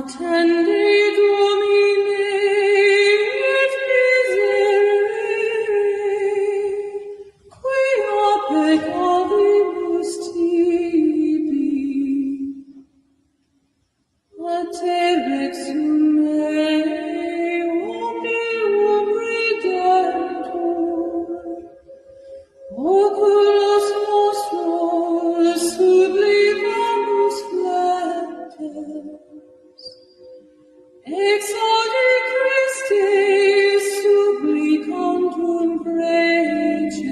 Attende Domine et miserere, quia peccavimus tibi. A te rexum omnium redemptor, oculos nostros sublimamus flattes, exaudi Christe supplicantum preces.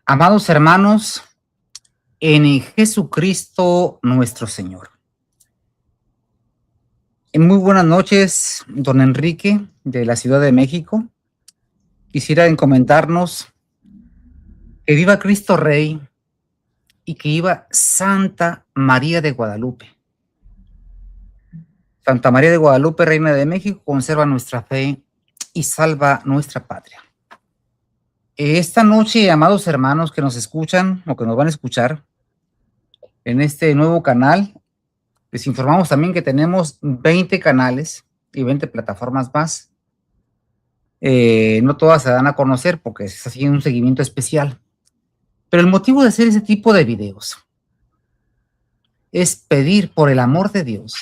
Amados hermanos, en Jesucristo nuestro Señor. Muy buenas noches, don Enrique, de la Ciudad de México. Quisiera encomendarnos que viva Cristo Rey y que viva Santa María de Guadalupe. Santa María de Guadalupe, Reina de México, conserva nuestra fe y salva nuestra patria. Esta noche, amados hermanos que nos escuchan o que nos van a escuchar en este nuevo canal, les informamos también que tenemos 20 canales y 20 plataformas más. No todas se dan a conocer porque se está haciendo un seguimiento especial. Pero el motivo de hacer ese tipo de videos es pedir, por el amor de Dios,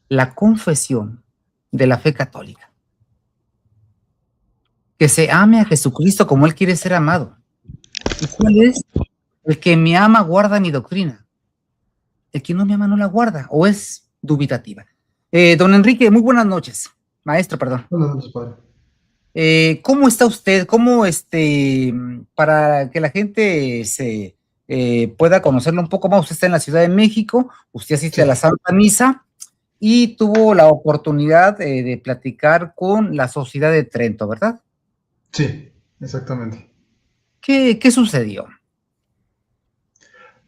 la confesión de la fe católica. Que se ame a Jesucristo como Él quiere ser amado. ¿Y cuál es? El que me ama guarda mi doctrina. El que no me ama no la guarda o es dubitativa. Don Enrique, muy buenas noches. Maestro, perdón. Buenas noches, padre. ¿Cómo está usted? ¿Cómo para que la gente se pueda conocerlo un poco más? Usted está en la Ciudad de México, usted asiste a la Santa Misa y tuvo la oportunidad de platicar con la Sociedad de Trento, ¿verdad? Sí, exactamente. ¿Qué sucedió?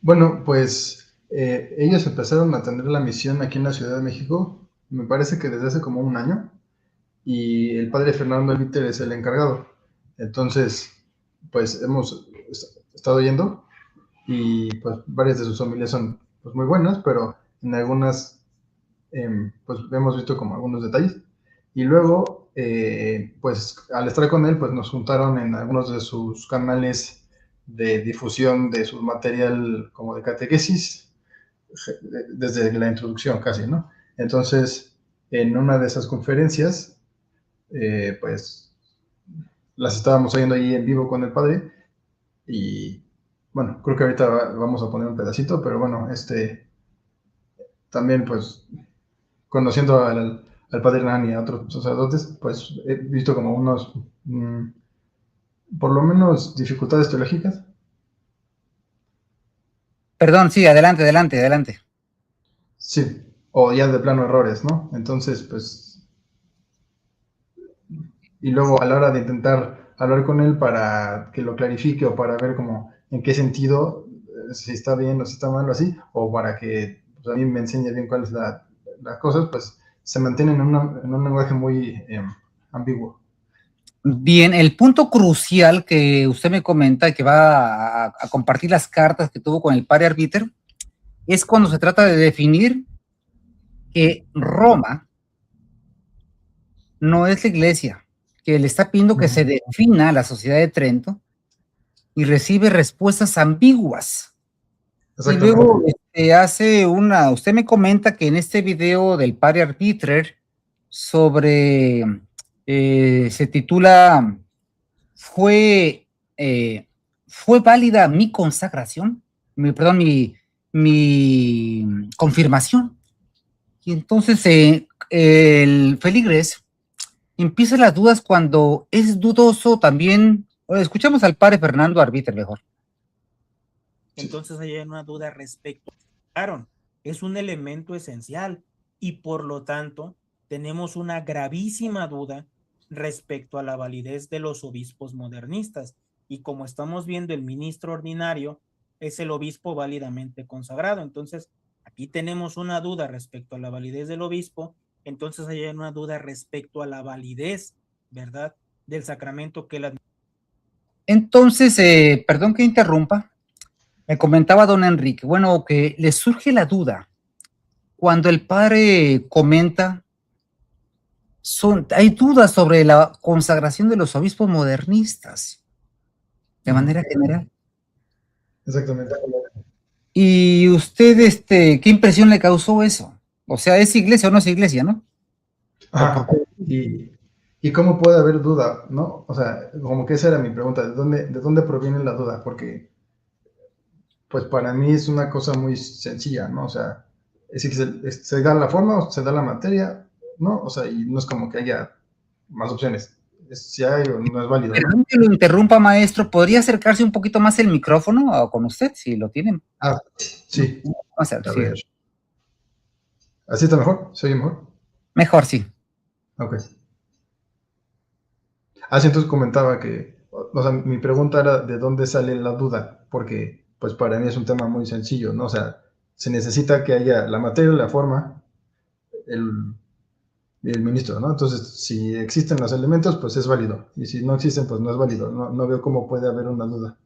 Bueno, pues ellos empezaron a tener la misión aquí en la Ciudad de México, me parece que desde hace como un año, y el padre Fernando Elviter es el encargado. Entonces, pues hemos estado yendo y pues varias de sus familias son pues, muy buenas, pero en algunas pues hemos visto como algunos detalles. Y luego, pues al estar con él, pues nos juntaron en algunos de sus canales de difusión de su material como de catequesis, desde la introducción casi, ¿no? Entonces, en una de esas conferencias, pues las estábamos oyendo ahí en vivo con el padre y bueno, creo que ahorita vamos a poner un pedacito, pero bueno, también pues conociendo al padre Hernán y a otros sacerdotes, pues he visto como unos, por lo menos, dificultades teológicas. Perdón, sí, adelante. Sí, o ya de plano errores, ¿no? Entonces, pues, y luego a la hora de intentar hablar con él para que lo clarifique o para ver como en qué sentido, si está bien o si está mal o así, o para que pues, a mí me enseñe bien cuál es la cosa, pues se mantienen en un lenguaje muy ambiguo. Bien, el punto crucial que usted me comenta que va a compartir las cartas que tuvo con el padre Arbiter es cuando se trata de definir que Roma no es la iglesia, que le está pidiendo que se defina la Sociedad de Trento y recibe respuestas ambiguas. Y luego usted me comenta que en este video del padre Arbiter sobre, se titula ¿Fue válida mi consagración? Mi confirmación. Y entonces el feligres empieza las dudas cuando es dudoso también. Escuchamos al padre Fernando Arbiter mejor. Entonces hay una duda respecto a Aaron. Es un elemento esencial y por lo tanto tenemos una gravísima duda respecto a la validez de los obispos modernistas. Y como estamos viendo, el ministro ordinario es el obispo válidamente consagrado. Entonces, aquí tenemos una duda respecto a la validez del obispo. Entonces, hay una duda respecto a la validez, ¿verdad?, del sacramento que él administra. Entonces, perdón que interrumpa, Me comentaba don Enrique, bueno, que le surge la duda cuando el padre comenta, hay dudas sobre la consagración de los obispos modernistas, de manera general. Exactamente. Y usted, ¿qué impresión le causó eso? O sea, ¿es iglesia o no es iglesia, no? Ajá. ¿Y cómo puede haber duda, no? O sea, como que esa era mi pregunta, ¿de dónde proviene la duda? Porque, pues para mí es una cosa muy sencilla, ¿no? O sea, es decir, se da la forma o se da la materia, ¿no? O sea, y no es como que haya más opciones. Si hay o no es válido, ¿no? Perdón que lo interrumpa, maestro, ¿podría acercarse un poquito más el micrófono con usted, si lo tienen? Ah, sí. Vamos a ver. ¿Así está mejor? ¿Se oye mejor? Mejor, sí. Ok. Sí, entonces comentaba que, o sea, mi pregunta era de dónde sale la duda, porque pues para mí es un tema muy sencillo, ¿no? O sea, se necesita que haya la materia, la forma, el ministro, ¿no? Entonces, si existen los elementos, pues es válido, y si no existen, pues no es válido, no veo cómo puede haber una duda.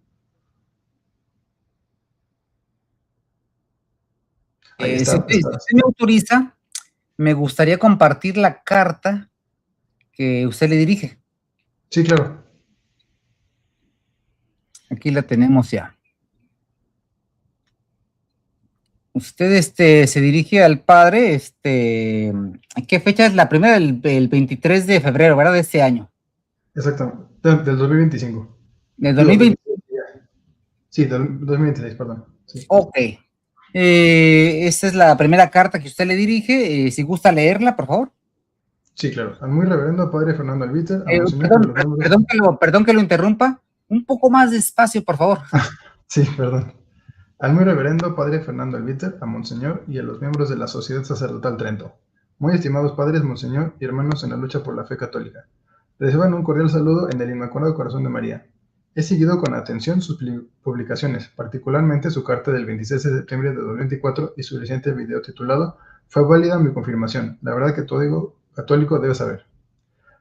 Ahí Si está. usted me autoriza, me gustaría compartir la carta que usted le dirige. Sí, claro. Aquí la tenemos ya. Usted se dirige al padre, ¿qué fecha es la primera? El 23 de febrero, ¿verdad? De este año. Exactamente. Del 2025. Del 2020. Sí, del 2026, perdón. Sí. Ok. Esta es la primera carta que usted le dirige. Si gusta leerla, por favor. Sí, claro. Al muy reverendo padre Fernando Albiter, a Perdón que lo interrumpa. Un poco más despacio, por favor. Sí, perdón. Al muy reverendo padre Fernando Albiter, a Monseñor y a los miembros de la Sociedad Sacerdotal Trento. Muy estimados padres, Monseñor y hermanos en la lucha por la fe católica. Reciban un cordial saludo en el Inmaculado Corazón de María. He seguido con atención sus publicaciones, particularmente su carta del 26 de septiembre de 2024 y su reciente video titulado «Fue válida mi confirmación, la verdad que todo católico debe saber».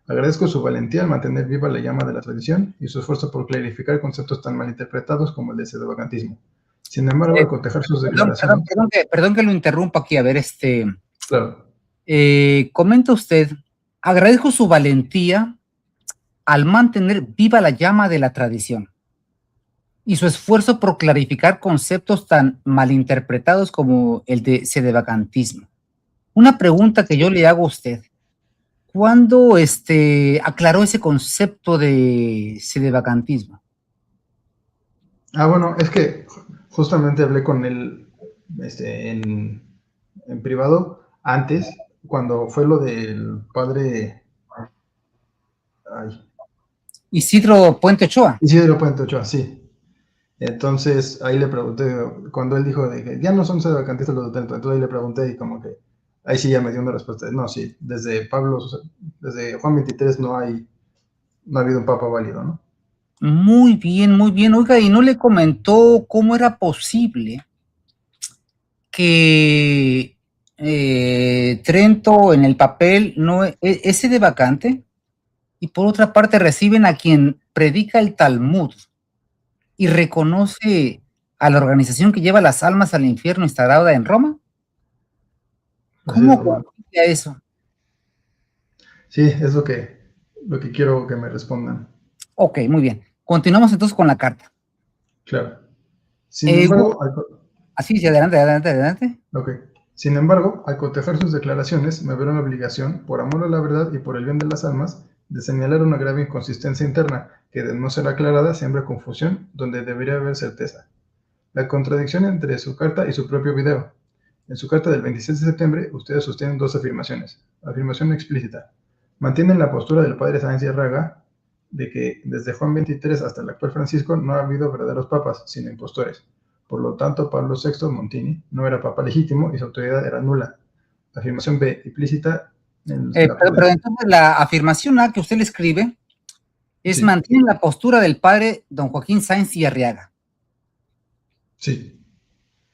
Agradezco su valentía al mantener viva la llama de la tradición y su esfuerzo por clarificar conceptos tan malinterpretados como el de sedevacantismo. Sin embargo, al cotejar sus declaraciones... Perdón que lo interrumpa aquí. A ver, Claro. Comenta usted, agradezco su valentía al mantener viva la llama de la tradición y su esfuerzo por clarificar conceptos tan malinterpretados como el de sedevacantismo. Una pregunta que yo le hago a usted. ¿Cuándo aclaró ese concepto de sedevacantismo? Bueno, es que justamente hablé con él en privado antes, cuando fue lo del padre... Isidro Puente Ochoa. Isidro Puente Ochoa, sí. Entonces ahí le pregunté, cuando él dijo de que ya no son sedevacantistas los de Trento, entonces ahí le pregunté y como que ahí sí ya me dio una respuesta. No, sí, desde Juan 23 no ha habido un papa válido, ¿no? Muy bien, muy bien. Oiga, ¿y no le comentó cómo era posible que Trento en el papel no es sedevacante? Y por otra parte reciben a quien predica el Talmud y reconoce a la organización que lleva las almas al infierno instalada en Roma. ¿Cómo concilia eso? Sí, es lo que quiero que me respondan. Ok, muy bien. Continuamos entonces con la carta. Claro. Sin embargo, sí, adelante. Ok. Sin embargo, al cotejar sus declaraciones, me veo en la obligación, por amor a la verdad y por el bien de las almas, de señalar una grave inconsistencia interna que, de no ser aclarada, siembra confusión donde debería haber certeza. La contradicción entre su carta y su propio video. En su carta del 26 de septiembre, ustedes sostienen dos afirmaciones. Afirmación explícita. Mantienen la postura del padre Sáenz y Arraga de que desde Juan 23 hasta el actual Francisco no ha habido verdaderos papas, sino impostores. Por lo tanto, Pablo VI Montini no era papa legítimo y su autoridad era nula. Afirmación B, implícita. Pero entonces la afirmación A que usted le escribe es sí. Mantiene la postura del padre don Joaquín Sáenz y Arriaga. Sí.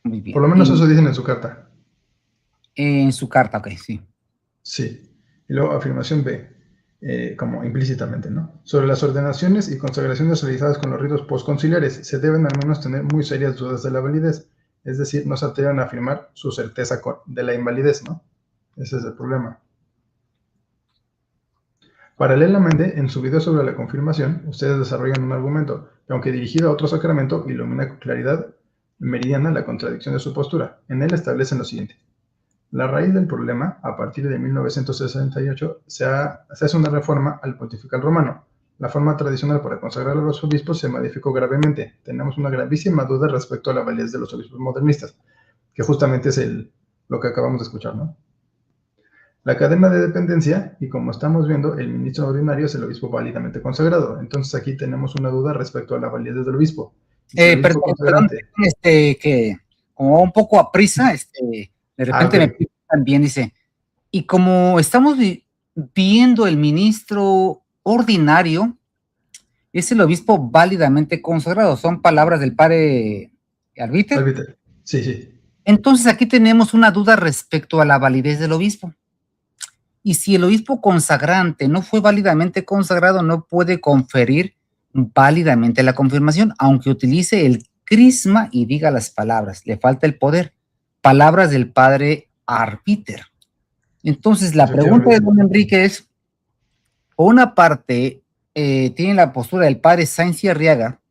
Muy bien. Por lo menos eso dicen en su carta. En su carta, ok, sí. Sí. Y luego afirmación B. como implícitamente, ¿no? Sobre las ordenaciones y consagraciones realizadas con los ritos postconciliares, se deben al menos tener muy serias dudas de la validez, es decir, no se atreven a afirmar su certeza de la invalidez, ¿no? Ese es el problema. Paralelamente, en su video sobre la confirmación, ustedes desarrollan un argumento que, aunque dirigido a otro sacramento, ilumina con claridad meridiana la contradicción de su postura. En él establecen lo siguiente. La raíz del problema, a partir de 1968, se hace una reforma al pontifical romano. La forma tradicional para consagrar a los obispos se modificó gravemente. Tenemos una gravísima duda respecto a la validez de los obispos modernistas, que justamente es lo que acabamos de escuchar, ¿no? La cadena de dependencia, y como estamos viendo, el ministro ordinario es el obispo válidamente consagrado. Entonces aquí tenemos una duda respecto a la validez del obispo. Perdón, que como un poco a prisa, de repente me pide también, dice, y como estamos viendo el ministro ordinario, es el obispo válidamente consagrado, son palabras del padre Arbiter. Sí, sí. Entonces aquí tenemos una duda respecto a la validez del obispo. Y si el obispo consagrante no fue válidamente consagrado, no puede conferir válidamente la confirmación, aunque utilice el crisma y diga las palabras. Le falta el poder. Palabras del padre Arbiter. Entonces, la pregunta de don Enrique es, por una parte, tiene la postura del padre Sáenz y Arriaga,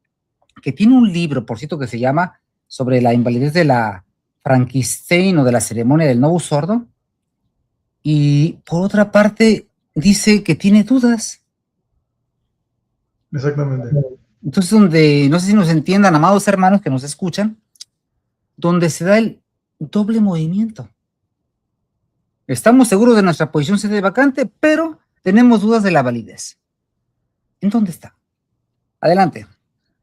que tiene un libro, por cierto, que se llama sobre la invalidez de la Frankenstein o de la ceremonia del Novus Ordo, y por otra parte dice que tiene dudas. Exactamente. Entonces, donde, no sé si nos entiendan, amados hermanos que nos escuchan, donde se da el doble movimiento. Estamos seguros de nuestra posición sede vacante, pero tenemos dudas de la validez. ¿En dónde está? Adelante.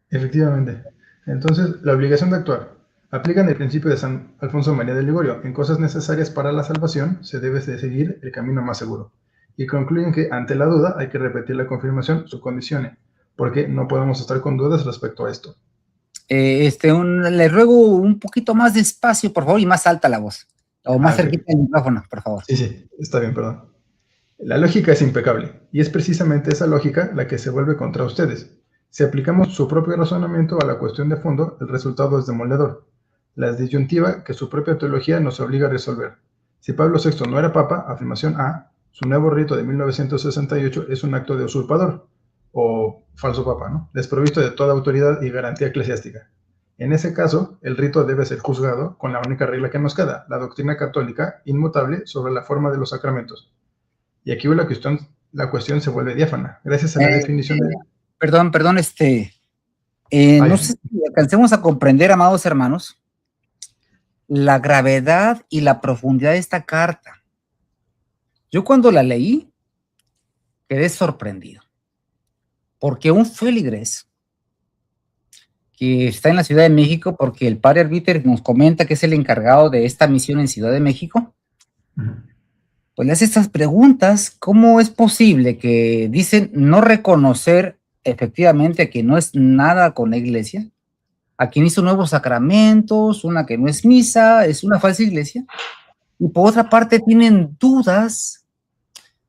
Efectivamente. Entonces, la obligación de actuar. Aplican el principio de San Alfonso María de Ligorio. En cosas necesarias para la salvación se debe de seguir el camino más seguro. Y concluyen que ante la duda hay que repetir la confirmación, su condicione, porque no podemos estar con dudas respecto a esto. Le ruego un poquito más despacio, por favor, y más alta la voz. O más cerquita del micrófono, por favor. Sí, está bien, perdón. La lógica es impecable, y es precisamente esa lógica la que se vuelve contra ustedes. Si aplicamos su propio razonamiento a la cuestión de fondo, el resultado es demoledor. La disyuntiva que su propia teología nos obliga a resolver. Si Pablo VI no era papa, afirmación A, su nuevo rito de 1968 es un acto de usurpador, o falso papa, ¿no? Desprovisto de toda autoridad y garantía eclesiástica. En ese caso, el rito debe ser juzgado con la única regla que nos queda, la doctrina católica inmutable sobre la forma de los sacramentos. Y aquí la cuestión se vuelve diáfana, gracias a la definición de... Perdón, no sé si alcancemos a comprender, amados hermanos, la gravedad y la profundidad de esta carta. Yo cuando la leí, quedé sorprendido, porque un feligres que está en la Ciudad de México, porque el padre Arbiter nos comenta que es el encargado de esta misión en Ciudad de México, pues le hace estas preguntas. ¿Cómo es posible que dicen no reconocer efectivamente que no es nada con la iglesia? A quien hizo nuevos sacramentos, una que no es misa, es una falsa iglesia. Y por otra parte tienen dudas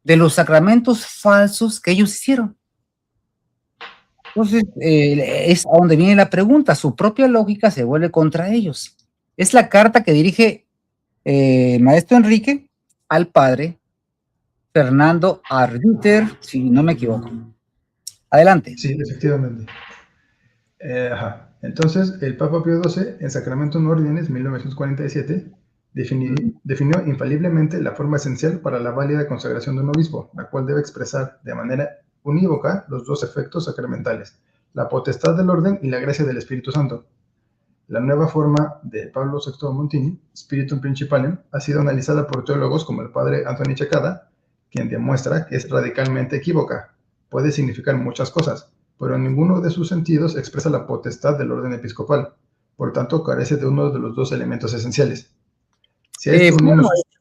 de los sacramentos falsos que ellos hicieron. Entonces, es a donde viene la pregunta. Su propia lógica se vuelve contra ellos. Es la carta que dirige Maestro Enrique al padre Fernando Arbiter, si no me equivoco. Adelante. Sí, efectivamente. Entonces, el Papa Pío XII, en Sacramentum Ordinis, 1947, definió infaliblemente la forma esencial para la válida consagración de un obispo, la cual debe expresar de manera unívoca los dos efectos sacramentales, la potestad del orden y la gracia del Espíritu Santo. La nueva forma de Pablo VI Montini, Spiritum Principalem, ha sido analizada por teólogos como el padre Anthony Checada, quien demuestra que es radicalmente equívoca. Puede significar muchas cosas, pero en ninguno de sus sentidos expresa la potestad del orden episcopal. Por tanto, carece de uno de los dos elementos esenciales.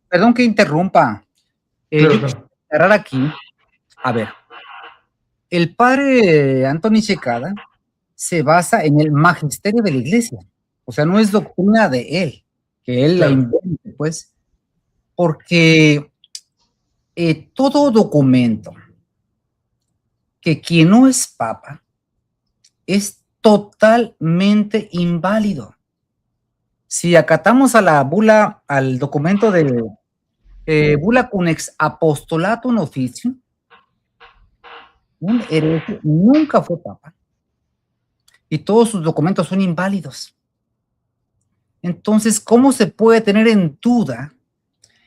Perdón que interrumpa. Yo quiero cerrar aquí. A ver, el padre Anthony Checada se basa en el magisterio de la iglesia. O sea, no es doctrina de él, que él la invente, pues, porque todo documento que quien no es papa es totalmente inválido. Si acatamos a la bula, al documento de bula cum ex apostolatum officium, un hereje nunca fue papa y todos sus documentos son inválidos. Entonces, ¿cómo se puede tener en duda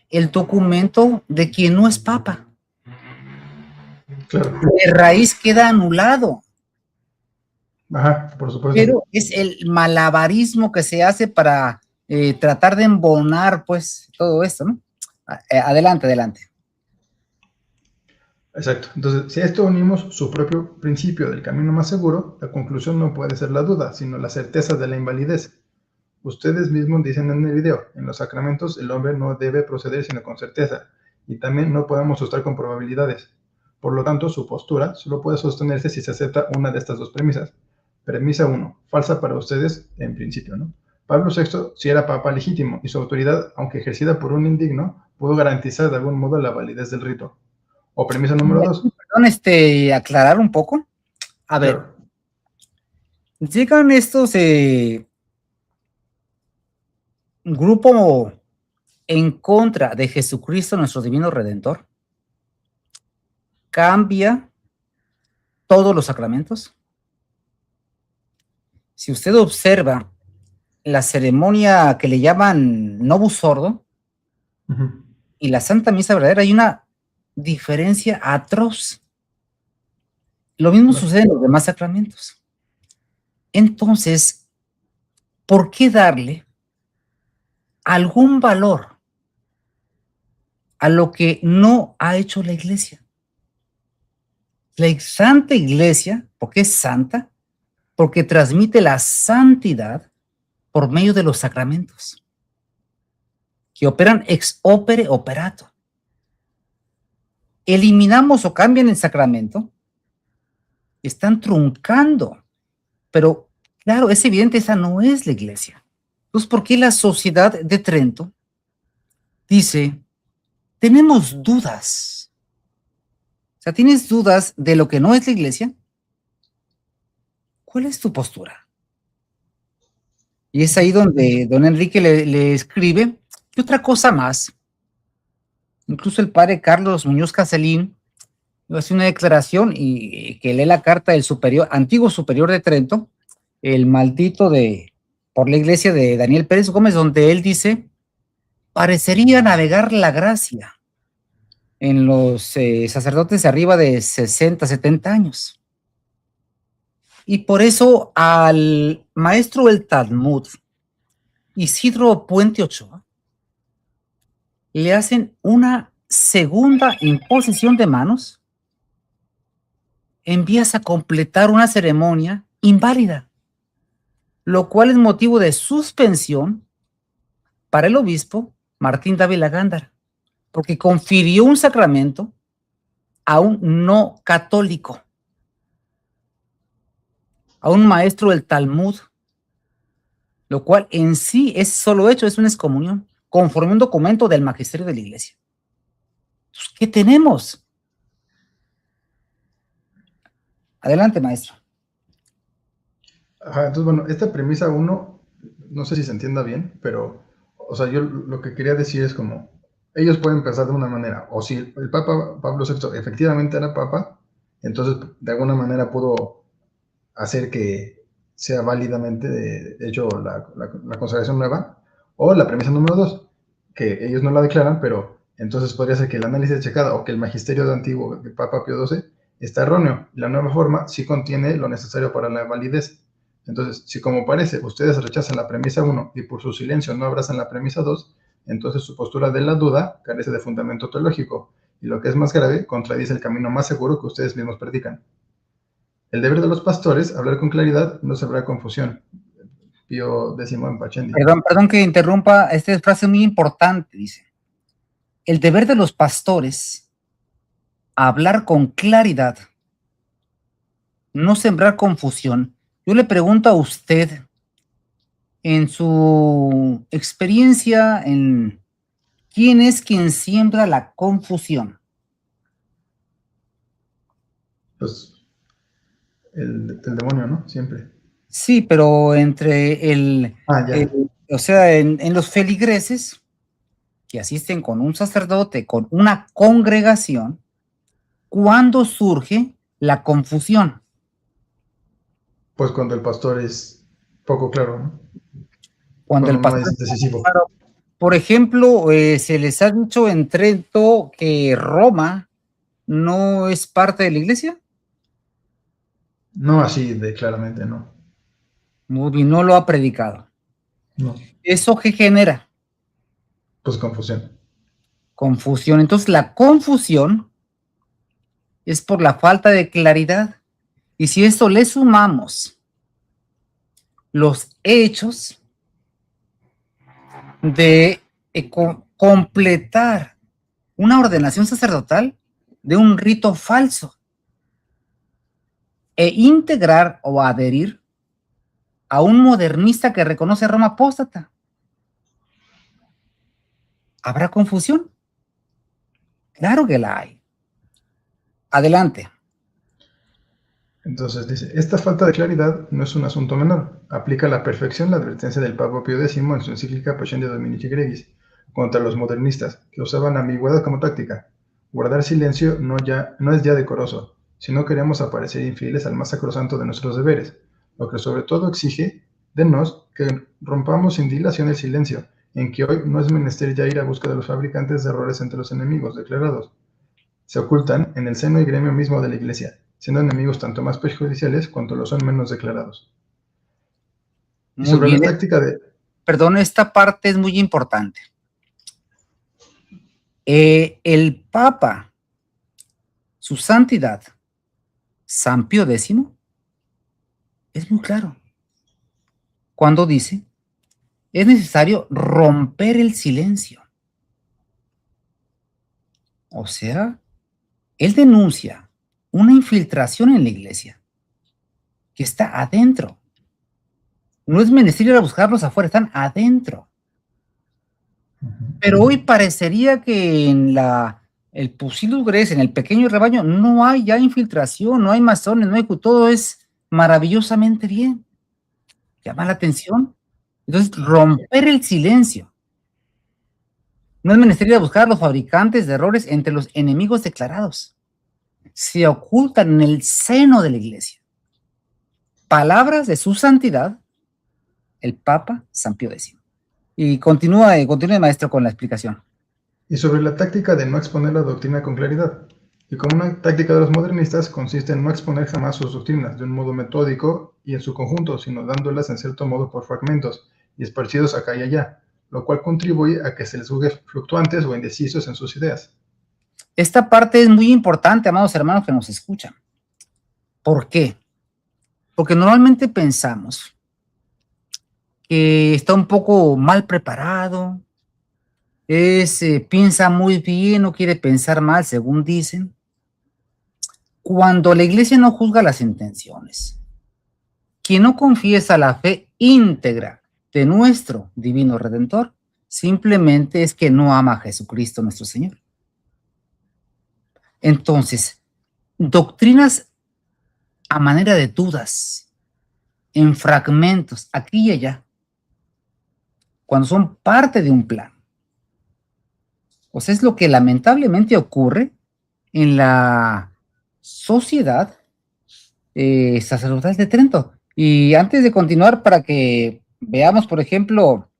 el documento de quien no es papa? Claro. De raíz queda anulado. Ajá, por supuesto. Pero es el malabarismo que se hace para tratar de embonar, pues, todo esto, ¿no? Adelante, adelante. Exacto. Entonces, si a esto unimos su propio principio del camino más seguro, la conclusión no puede ser la duda, sino la certeza de la invalidez. Ustedes mismos dicen en el video, en los sacramentos el hombre no debe proceder sino con certeza, y también no podemos mostrar con probabilidades. Por lo tanto, su postura solo puede sostenerse si se acepta una de estas dos premisas. Premisa 1, falsa para ustedes en principio, ¿no? Pablo VI sí era papa legítimo, y su autoridad, aunque ejercida por un indigno, pudo garantizar de algún modo la validez del rito. O premisa número 2. Perdón, aclarar un poco. A ver, Claro. llegan estos grupo en contra de Jesucristo, nuestro divino Redentor, cambia todos los sacramentos. Si usted observa la ceremonia que le llaman Novus Ordo y la Santa Misa verdadera, hay una diferencia atroz. Lo mismo sucede en los demás sacramentos. Entonces, ¿por qué darle algún valor a lo que no ha hecho la Iglesia? La Santa Iglesia, porque es santa, porque transmite la santidad por medio de los sacramentos, que operan ex opere operato. Eliminamos o cambian el sacramento, están truncando, pero claro, es evidente, esa no es la Iglesia. Entonces, ¿por qué la Sociedad de Trento dice, tenemos dudas? O sea, ¿tienes dudas de lo que no es la Iglesia? ¿Cuál es tu postura? Y es ahí donde don Enrique le escribe, y otra cosa más, incluso el padre Carlos Muñoz Caselín hace una declaración y que lee la carta del antiguo superior de Trento, el maldito por la iglesia de Daniel Pérez Gómez, donde él dice, parecería navegar la gracia en los sacerdotes de arriba de 60, 70 años. Y por eso al maestro del Talmud, Isidro Puente Ochoa, le hacen una segunda imposición de manos, envías a completar una ceremonia inválida, lo cual es motivo de suspensión para el obispo Martín Dávila Gándara, porque confirió un sacramento a un no católico, a un maestro del Talmud, lo cual en sí, ese solo hecho es una excomunión, conforme a un documento del magisterio de la Iglesia. Entonces, ¿qué tenemos? Adelante, maestro. Ajá, entonces, bueno, esta premisa 1, no sé si se entienda bien, pero, o sea, yo lo que quería decir es como, ellos pueden pensar de una manera, o si el Papa Pablo VI efectivamente era Papa, entonces de alguna manera pudo hacer que sea válidamente, de hecho, la consagración nueva, o la premisa número 2, que ellos no la declaran, pero entonces podría ser que el análisis checado o que el magisterio de antiguo de Papa Pío XII está erróneo. La nueva forma sí contiene lo necesario para la validez. Entonces, si como parece, ustedes rechazan la premisa 1 y por su silencio no abrazan la premisa 2, entonces su postura de la duda carece de fundamento teológico, y lo que es más grave, contradice el camino más seguro que ustedes mismos predican. El deber de los pastores, hablar con claridad, no sembrará confusión. Pío X en Pachendi. Perdón que interrumpa, esta frase muy importante, dice. El deber de los pastores, hablar con claridad, no sembrar confusión. Yo le pregunto a usted, en su experiencia, ¿quién es quien siembra la confusión? Pues el demonio, ¿no? Siempre. Sí, pero entre Ya. o sea, en los feligreses que asisten con un sacerdote, con una congregación, ¿cuándo surge la confusión? Pues cuando el pastor es poco claro, ¿no? Cuando el Cuando no pastor, es decisivo. por ejemplo, se les ha dicho en Trento que Roma no es parte de la iglesia. No así de claramente, no. Muy bien, no lo ha predicado. No. ¿Eso qué genera? Pues confusión. Confusión. Entonces, la confusión es por la falta de claridad. Y si esto le sumamos los hechos de completar una ordenación sacerdotal de un rito falso e integrar o adherir a un modernista que reconoce a Roma apóstata, ¿habrá confusión? Claro que la hay. Adelante. Entonces dice, esta falta de claridad no es un asunto menor. Aplica a la perfección la advertencia del Papa Pío X en su encíclica Pascendi Dominici Gregis contra los modernistas, que usaban la ambigüedad como táctica. Guardar silencio no es ya decoroso, si no queremos aparecer infieles al más sacrosanto de nuestros deberes, lo que sobre todo exige de nos que rompamos sin dilación el silencio, en que hoy no es menester ya ir a busca de los fabricantes de errores entre los enemigos declarados. Se ocultan en el seno y gremio mismo de la Iglesia, siendo enemigos tanto más perjudiciales cuanto lo son menos declarados. Y Muy sobre bien. la táctica de... Perdón, esta parte es muy importante. El Papa, su santidad, San Pío X, es muy claro cuando dice, es necesario romper el silencio. O sea, él denuncia una infiltración en la iglesia que está adentro. No es menester ir a buscarlos afuera, están adentro. Pero hoy parecería que en el Pusillus Gres, en el pequeño rebaño, no hay ya infiltración, no hay masones, no hay, todo es maravillosamente bien. Llama la atención. Entonces, romper el silencio. No es menester ir a buscar a los fabricantes de errores entre los enemigos declarados. Se ocultan en el seno de la iglesia. Palabras de su santidad, el Papa San Pío X. Y continúe, maestro, con la explicación. Y sobre la táctica de no exponer la doctrina con claridad. Y como una táctica de los modernistas consiste en no exponer jamás sus doctrinas de un modo metódico y en su conjunto, sino dándolas en cierto modo por fragmentos y esparcidos acá y allá, lo cual contribuye a que se les juzgue fluctuantes o indecisos en sus ideas. Esta parte es muy importante, amados hermanos que nos escuchan. ¿Por qué? Porque normalmente pensamos que está un poco mal preparado, piensa muy bien, no quiere pensar mal, según dicen. Cuando la iglesia no juzga las intenciones, quien no confiesa la fe íntegra de nuestro divino Redentor, simplemente es que no ama a Jesucristo nuestro Señor. Entonces, doctrinas a manera de dudas, en fragmentos, aquí y allá, cuando son parte de un plan. O sea, es lo que lamentablemente ocurre en la sociedad sacerdotal de Trento. Y antes de continuar, para que veamos, por ejemplo,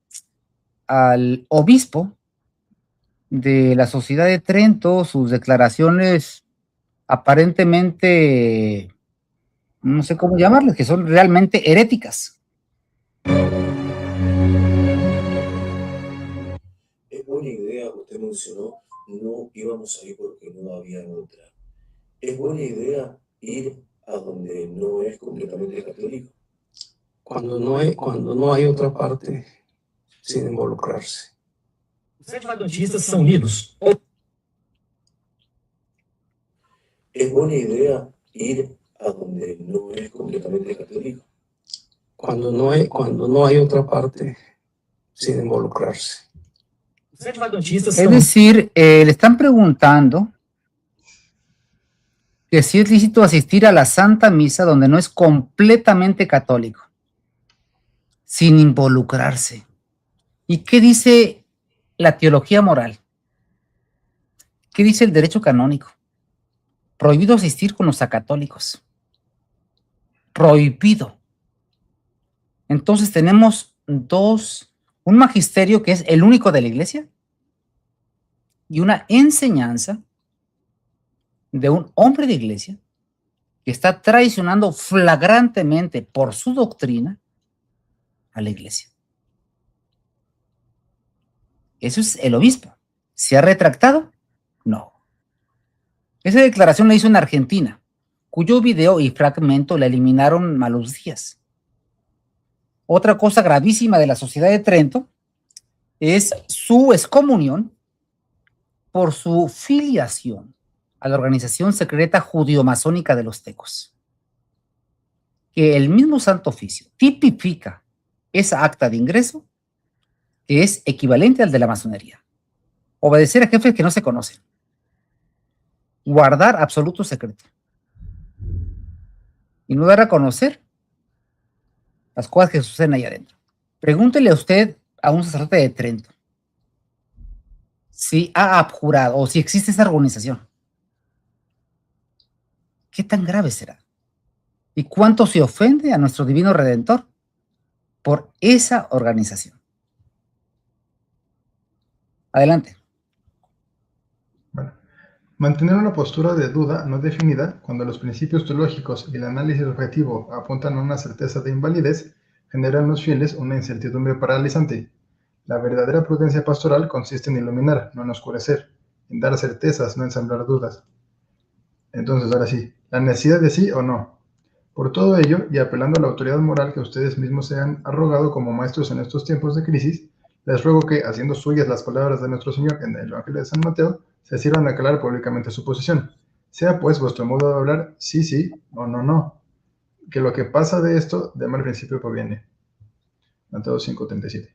al obispo de la sociedad de Trento, sus declaraciones aparentemente, no sé cómo llamarlas, que son realmente heréticas. Es buena idea, usted mencionó, no íbamos a ir porque no había otra. Es buena idea ir a donde no es completamente católico. Cuando no hay otra parte sin involucrarse. Os adventistas são unidos. Es buena idea ir a donde no es completamente católico. Cuando no hay otra parte sin involucrarse. Os adventistas Es decir, le están preguntando que sí es lícito asistir a la Santa Misa donde no es completamente católico, sin involucrarse. ¿Y qué dice la teología moral? ¿Qué dice el derecho canónico? Prohibido asistir con los acatólicos. Prohibido. Entonces tenemos un magisterio que es el único de la Iglesia y una enseñanza de un hombre de Iglesia que está traicionando flagrantemente por su doctrina a la Iglesia. Eso es el obispo. ¿Se ha retractado? No. Esa declaración la hizo en Argentina, cuyo video y fragmento la eliminaron a los días. Otra cosa gravísima de la Sociedad de Trento es su excomunión por su filiación a la organización secreta judío-masónica de los tecos. Que el mismo Santo Oficio tipifica esa acta de ingreso que es equivalente al de la masonería. Obedecer a jefes que no se conocen. Guardar absoluto secreto. Y no dar a conocer las cosas que suceden ahí adentro. Pregúntele a usted a un sacerdote de Trento si ha abjurado o si existe esa organización. ¿Qué tan grave será? ¿Y cuánto se ofende a nuestro divino Redentor por esa organización? Adelante. Bueno, mantener una postura de duda no definida cuando los principios teológicos y el análisis objetivo apuntan a una certeza de invalidez genera en los fieles una incertidumbre paralizante. La verdadera prudencia pastoral consiste en iluminar, no en oscurecer, en dar certezas, no en sembrar dudas. Entonces, ahora sí, la necesidad de sí o no. Por todo ello, y apelando a la autoridad moral que ustedes mismos se han arrogado como maestros en estos tiempos de crisis, les ruego que, haciendo suyas las palabras de nuestro Señor en el Evangelio de San Mateo, se sirvan a aclarar públicamente su posición. Sea pues vuestro modo de hablar sí, sí, o no, no. Que lo que pasa de esto, de mal principio proviene. Mateo 5:37.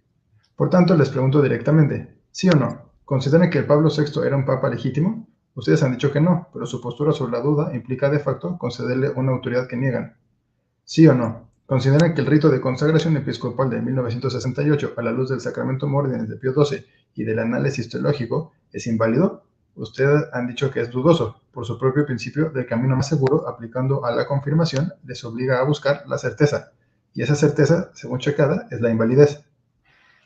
Por tanto, les pregunto directamente, ¿sí o no? ¿Consideran que el Pablo VI era un papa legítimo? Ustedes han dicho que no, pero su postura sobre la duda implica de facto concederle una autoridad que niegan. ¿Sí o no? ¿Consideran que el rito de consagración episcopal de 1968, a la luz del Sacramento Mórdenes de Pío XII y del análisis teológico, es inválido? Ustedes han dicho que es dudoso. Por su propio principio del camino más seguro, aplicando a la confirmación, les obliga a buscar la certeza. Y esa certeza, según checada, es la invalidez.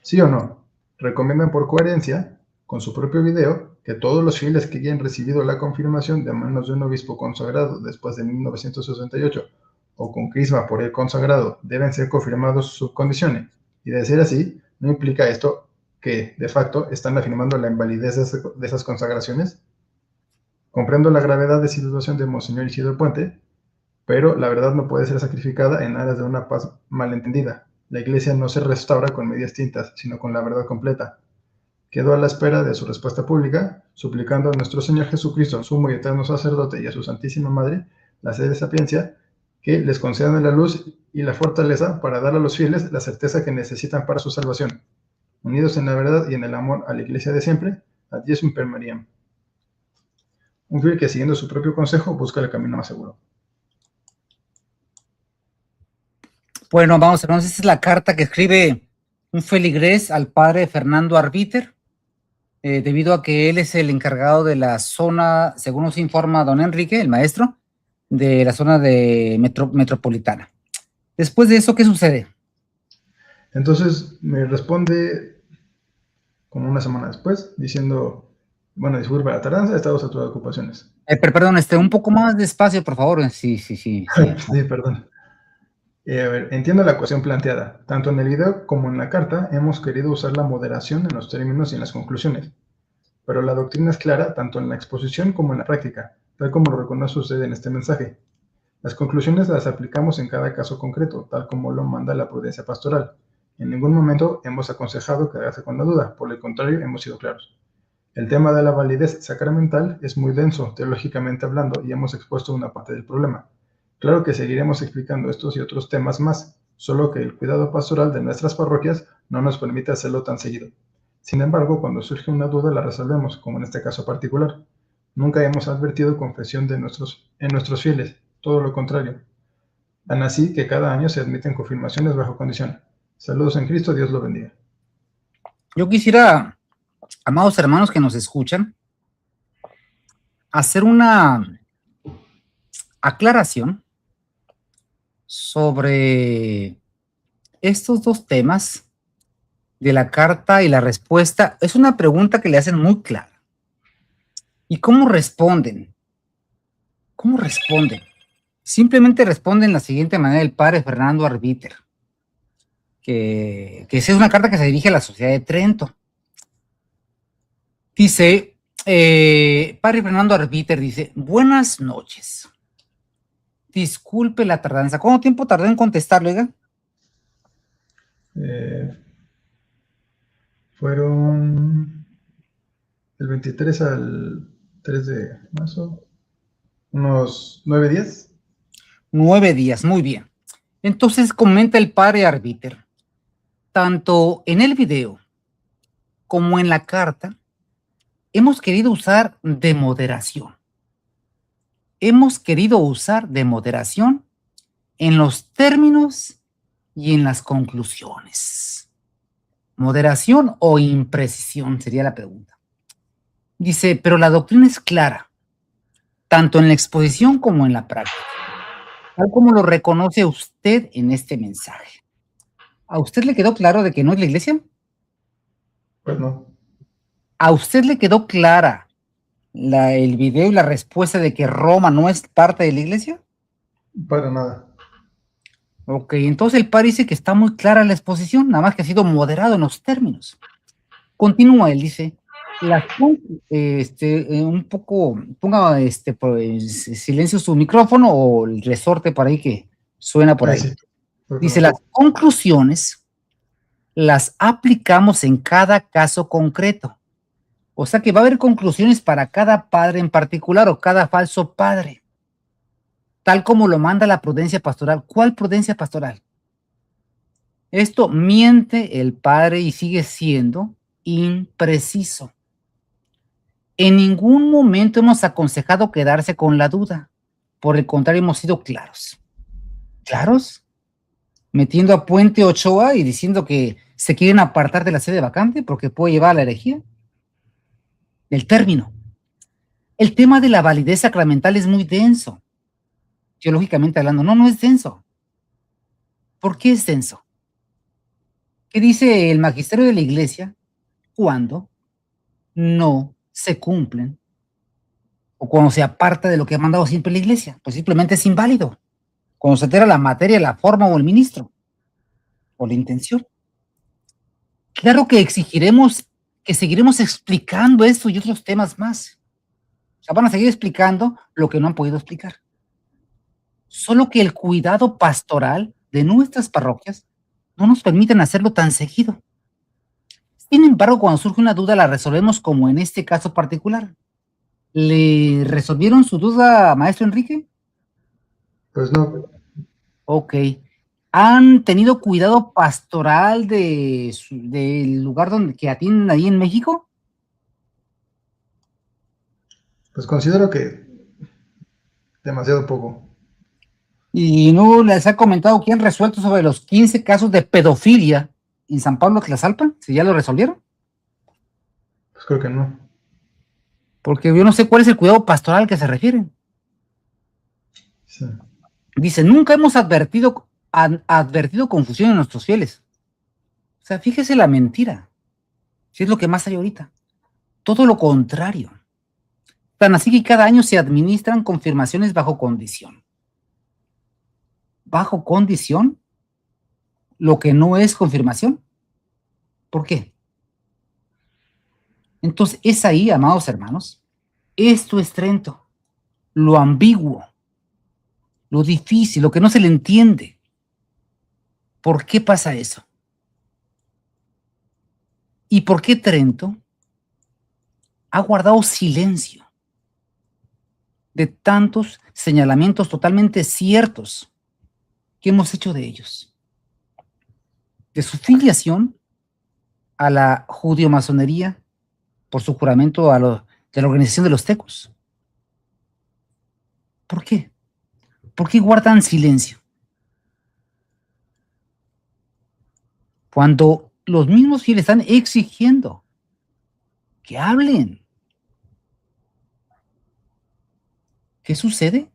¿Sí o no? Recomiendan por coherencia, con su propio video, que todos los fieles que hayan recibido la confirmación de manos de un obispo consagrado después de 1968 o con crisma por el consagrado deben ser confirmados sus condiciones. Y de ser así, ¿no implica esto que, de facto, están afirmando la invalidez de esas consagraciones? Comprendo la gravedad de situación de Monseñor Isidro Puente, pero la verdad no puede ser sacrificada en aras de una paz malentendida. La Iglesia no se restaura con medias tintas, sino con la verdad completa. Quedo a la espera de su respuesta pública, suplicando a nuestro Señor Jesucristo, sumo y eterno sacerdote, y a su Santísima Madre, la sede de sapiencia, que les concedan la luz y la fortaleza para dar a los fieles la certeza que necesitan para su salvación. Unidos en la verdad y en el amor a la Iglesia de siempre, ad Jesum per Mariam. Un fiel que, siguiendo su propio consejo, busca el camino más seguro. Bueno, vamos a ver, esta es la carta que escribe un feligrés al padre Fernando Arbiter, debido a que él es el encargado de la zona, según nos informa don Enrique, el maestro, de la zona de metropolitana. Después de eso, ¿qué sucede? Entonces me responde como una semana después, diciendo, bueno, disculpa la tardanza, he estado saturado de ocupaciones. Perdón, un poco más despacio, por favor. Sí. Sí, perdón. A ver, entiendo la cuestión planteada. Tanto en el video como en la carta hemos querido usar la moderación en los términos y en las conclusiones. Pero la doctrina es clara tanto en la exposición como en la práctica, tal como lo reconoce usted en este mensaje. Las conclusiones las aplicamos en cada caso concreto, tal como lo manda la prudencia pastoral. En ningún momento hemos aconsejado quedarse con la duda, por el contrario, hemos sido claros. El tema de la validez sacramental es muy denso, teológicamente hablando, y hemos expuesto una parte del problema. Claro que seguiremos explicando estos y otros temas más, solo que el cuidado pastoral de nuestras parroquias no nos permite hacerlo tan seguido. Sin embargo, cuando surge una duda la resolvemos, como en este caso particular. Nunca hemos advertido confesión en nuestros fieles, todo lo contrario. Tan así que cada año se admiten confirmaciones bajo condición. Saludos en Cristo, Dios lo bendiga. Yo quisiera, amados hermanos que nos escuchan, hacer una aclaración sobre estos dos temas de la carta y la respuesta. Es una pregunta que le hacen muy clara. ¿Y cómo responden? ¿Cómo responden? Simplemente responden de la siguiente manera el padre Fernando Arbiter, que esa es una carta que se dirige a la Sociedad de Trento. Dice, padre Fernando Arbiter dice, buenas noches. Disculpe la tardanza. ¿Cuánto tiempo tardó en contestarlo, oiga? Fueron del 23 al 3 de marzo, unos 9 días. 9 días, muy bien. Entonces comenta el padre Arbiter, tanto en el video como en la carta, hemos querido usar de moderación. Hemos querido usar de moderación en los términos y en las conclusiones. ¿Moderación o imprecisión? Sería la pregunta. Dice, pero la doctrina es clara, tanto en la exposición como en la práctica, tal como lo reconoce usted en este mensaje. ¿A usted le quedó claro de que no es la iglesia? Pues no. ¿A usted le quedó clara el video y la respuesta de que Roma no es parte de la iglesia? Para nada. Ok, entonces el padre dice que está muy clara la exposición, nada más que ha sido moderado en los términos. Continúa, él dice, un poco, ponga silencio su micrófono o el resorte por ahí que suena por ahí. Sí, dice, las conclusiones las aplicamos en cada caso concreto. O sea que va a haber conclusiones para cada padre en particular o cada falso padre, tal como lo manda la prudencia pastoral. ¿Cuál prudencia pastoral? Esto miente el padre y sigue siendo impreciso. En ningún momento hemos aconsejado quedarse con la duda. Por el contrario, hemos sido claros. ¿Claros? Metiendo a Puente Ochoa y diciendo que se quieren apartar de la sede vacante porque puede llevar a la herejía. El término. El tema de la validez sacramental es muy denso. Teológicamente hablando, no es denso. ¿Por qué es denso? ¿Qué dice el magisterio de la iglesia cuando no se cumplen o cuando se aparta de lo que ha mandado siempre la iglesia? Pues simplemente es inválido. Cuando se altera la materia, la forma o el ministro o la intención. Claro que exigiremos que seguiremos explicando esto y otros temas más. O sea, van a seguir explicando lo que no han podido explicar. Solo que el cuidado pastoral de nuestras parroquias no nos permiten hacerlo tan seguido. Sin embargo, cuando surge una duda, la resolvemos como en este caso particular. ¿Le resolvieron su duda, maestro Enrique? Pues no. Ok. ¿Han tenido cuidado pastoral del lugar que atienden ahí en México? Pues considero que demasiado poco. ¿Y no les ha comentado quién resuelto sobre los 15 casos de pedofilia en San Pablo Tlaxalpa? ¿Si ya lo resolvieron? Pues creo que no. Porque yo no sé cuál es el cuidado pastoral al que se refieren. Sí. Dice, nunca hemos advertido confusión en nuestros fieles. O sea, fíjese la mentira. Si es lo que más hay ahorita. Todo lo contrario. Tan así que cada año se administran confirmaciones bajo condición. ¿Bajo condición? Lo que no es confirmación. ¿Por qué? Entonces, es ahí, amados hermanos, esto es Trento, lo ambiguo, lo difícil, lo que no se le entiende. ¿Por qué pasa eso? ¿Y por qué Trento ha guardado silencio de tantos señalamientos totalmente ciertos que hemos hecho de ellos? De su filiación a la judeo-masonería por su juramento de la organización de los tecos, ¿Por qué? ¿Por qué guardan silencio? Cuando los mismos fieles están exigiendo que hablen. ¿Qué sucede?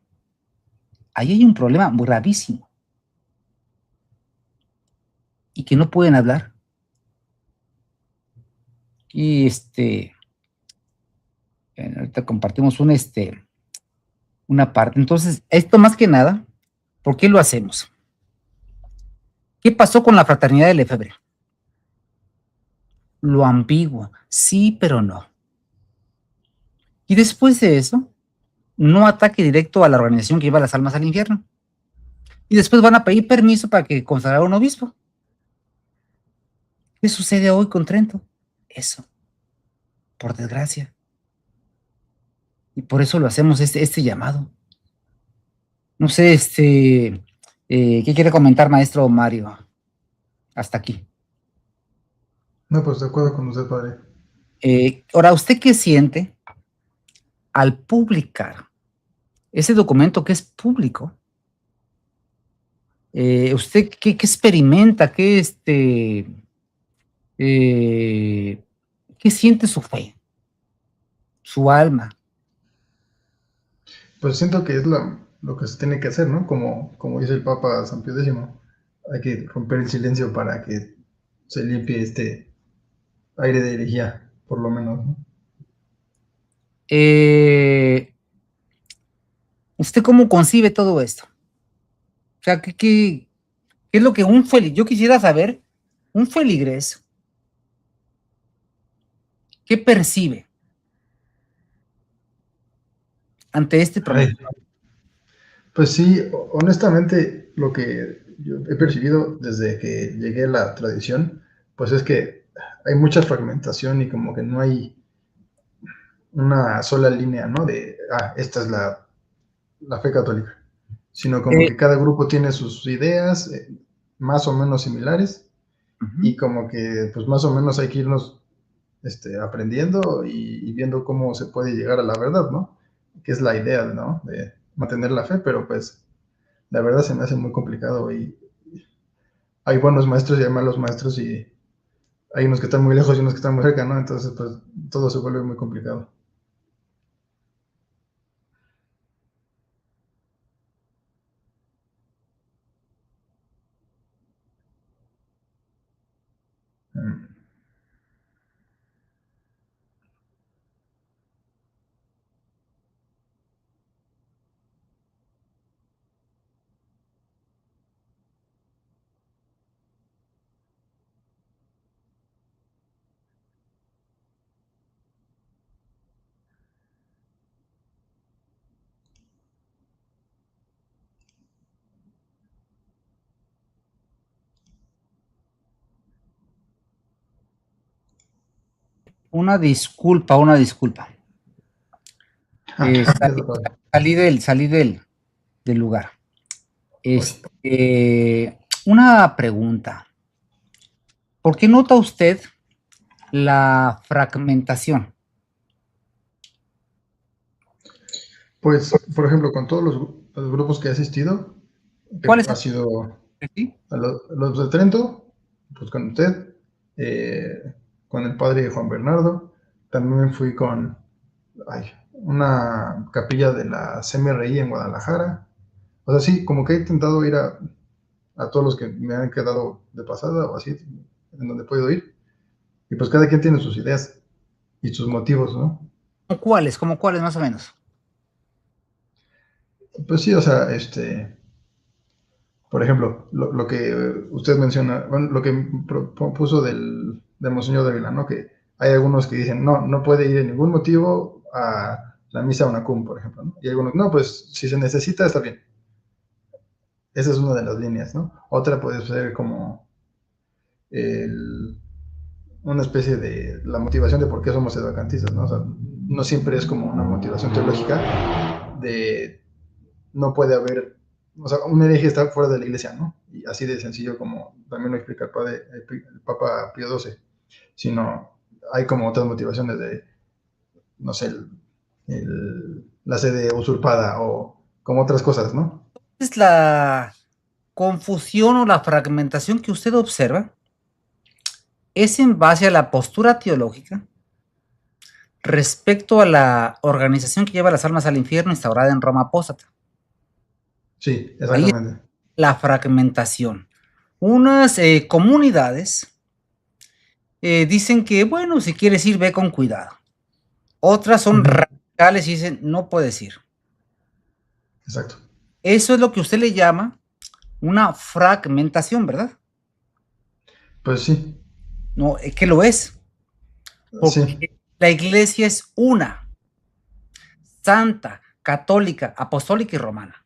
Ahí hay un problema gravísimo. Y que no pueden hablar. Y ahorita compartimos una parte. Entonces, esto más que nada, ¿por qué lo hacemos? ¿Qué pasó con la fraternidad de Lefebvre? Lo ambiguo, sí, pero no. Y después de eso, no ataque directo a la organización que lleva las almas al infierno. Y después van a pedir permiso para que consagrara un obispo. ¿Qué sucede hoy con Trento? Eso, por desgracia. Y por eso lo hacemos este llamado. No sé, ¿qué quiere comentar, maestro Mario? Hasta aquí. No, pues de acuerdo con usted, padre. Ahora, ¿usted qué siente al publicar ese documento que es público? ¿Usted qué experimenta? ¿Qué siente su fe? Su alma. Pues siento que es lo que se tiene que hacer, ¿no? Como dice el Papa San Pío X, hay que romper el silencio para que se limpie este aire de herejía, por lo menos, ¿no? ¿Usted cómo concibe todo esto? O sea, ¿qué es lo que yo quisiera saber, un feligres, ¿qué percibe ante este problema? Pues sí, honestamente, lo que yo he percibido desde que llegué a la tradición, pues es que hay mucha fragmentación y como que no hay una sola línea, ¿no? Esta es la fe católica, sino como que cada grupo tiene sus ideas más o menos similares y como que pues más o menos hay que irnos aprendiendo y viendo cómo se puede llegar a la verdad, ¿no? Que es la idea, ¿no? De mantener la fe, pero pues la verdad se me hace muy complicado y hay buenos maestros y hay malos maestros y hay unos que están muy lejos y unos que están muy cerca, ¿no? Entonces pues todo se vuelve muy complicado. Una disculpa. Salí del lugar. Una pregunta. ¿Por qué nota usted la fragmentación? Pues, por ejemplo, con todos los grupos que he asistido, que ¿Cuáles ha sido ¿Sí? a los de Trento, pues con usted, con el padre Juan Bernardo, también fui con una capilla de la CMRI en Guadalajara. O sea, sí, como que he intentado ir a todos los que me han quedado de pasada o así, en donde he podido ir. Y pues cada quien tiene sus ideas y sus motivos, ¿no? ¿Cómo cuáles más o menos? Pues sí, o sea, por ejemplo, lo que usted menciona, bueno, lo que propuso del Monseñor Dávila, ¿no? Que hay algunos que dicen, no puede ir en ningún motivo a la misa Unacum, por ejemplo, ¿no? Y algunos, no, pues si se necesita, está bien. Esa es una de las líneas, ¿no? Otra puede ser como una especie de la motivación de por qué somos edvacantistas, ¿no? O sea, no siempre es como una motivación teológica de no puede haber, o sea, un hereje está fuera de la iglesia, ¿no? Y así de sencillo como también lo explica el Papa Pío XII, sino hay como otras motivaciones de, no sé, la sede usurpada o como otras cosas, ¿no? Es la confusión o la fragmentación que usted observa es en base a la postura teológica respecto a la organización que lleva las almas al infierno instaurada en Roma apóstata. Sí, Ahí exactamente. la fragmentación. Unas comunidades dicen que, bueno, si quieres ir, ve con cuidado. Otras son radicales y dicen, no puedes ir. Exacto. Eso es lo que usted le llama una fragmentación, ¿verdad? Pues sí. No, es que lo es. Porque Sí. la iglesia es una, santa, católica, apostólica y romana.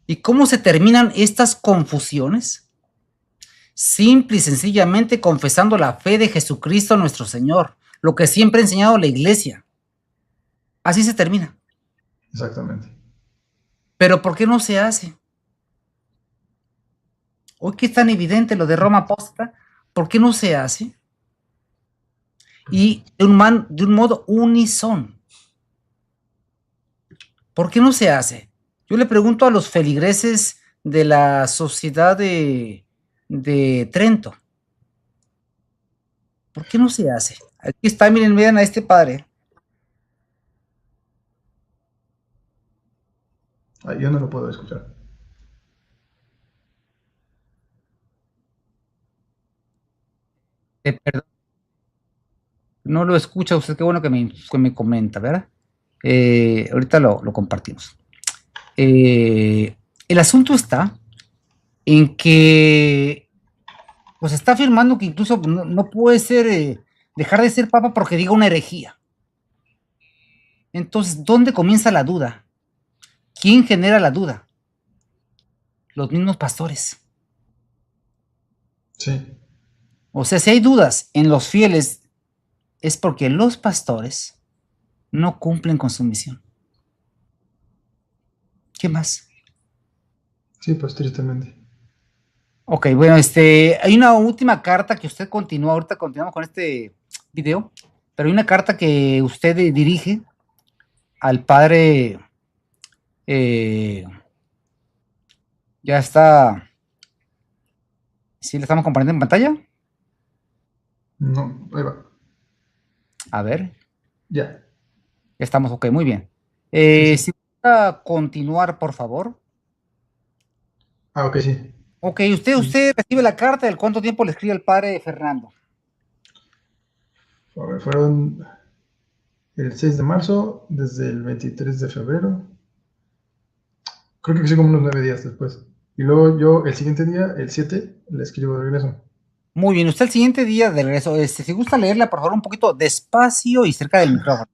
¿Y cómo se terminan estas confusiones? Simple y sencillamente confesando la fe de Jesucristo nuestro Señor, lo que siempre ha enseñado la iglesia. Así se termina. Exactamente. Pero ¿por qué no se hace? Hoy que es tan evidente lo de Roma apóstata, ¿por qué no se hace? Y de un modo unísono. ¿Por qué no se hace? Yo le pregunto a los feligreses de la sociedad de Trento. ¿Por qué no se hace? Aquí está, miren, vean a este padre. Ay, yo no lo puedo escuchar. Perdón, no lo escucha usted, qué bueno que me comenta, ¿verdad? Ahorita lo compartimos. El asunto está en que pues está afirmando que incluso no puede ser, dejar de ser papa porque diga una herejía. Entonces, ¿dónde comienza la duda? ¿Quién genera la duda? Los mismos pastores. Sí. O sea, si hay dudas en los fieles, es porque los pastores no cumplen con su misión. ¿Qué más? Sí, pues tristemente. Ok, bueno, hay una última carta que usted continúa, ahorita continuamos con este video, pero hay una carta que usted dirige al padre, ya está, ¿sí le estamos compartiendo en pantalla? No, ahí va. A ver, Ya. ya estamos, ok, muy bien. Sí. Si puede continuar, por favor. Ah, ok, sí. Ok, usted recibe la carta, ¿del cuánto tiempo le escribe el padre Fernando? A ver, fueron el 6 de marzo, desde el 23 de febrero. Creo que sí, como unos 9 días después. Y luego yo, el siguiente día, el 7, le escribo de regreso. Muy bien, usted el siguiente día de regreso, si gusta leerla, por favor, un poquito despacio y cerca del micrófono.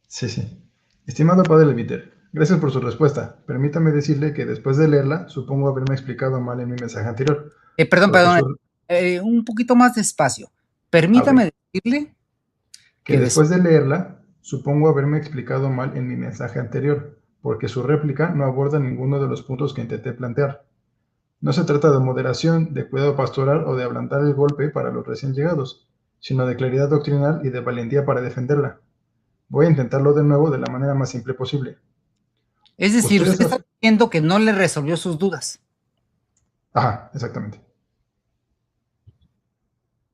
Sí, sí. Estimado padre Leviter, gracias por su respuesta. Permítame decirle que después de leerla, supongo haberme explicado mal en mi mensaje anterior. Perdón, un poquito más despacio. Permítame decirle que después de leerla, supongo haberme explicado mal en mi mensaje anterior, porque su réplica no aborda ninguno de los puntos que intenté plantear. No se trata de moderación, de cuidado pastoral o de ablandar el golpe para los recién llegados, sino de claridad doctrinal y de valentía para defenderla. Voy a intentarlo de nuevo de la manera más simple posible. Es decir, usted está diciendo que no le resolvió sus dudas. Ajá, exactamente.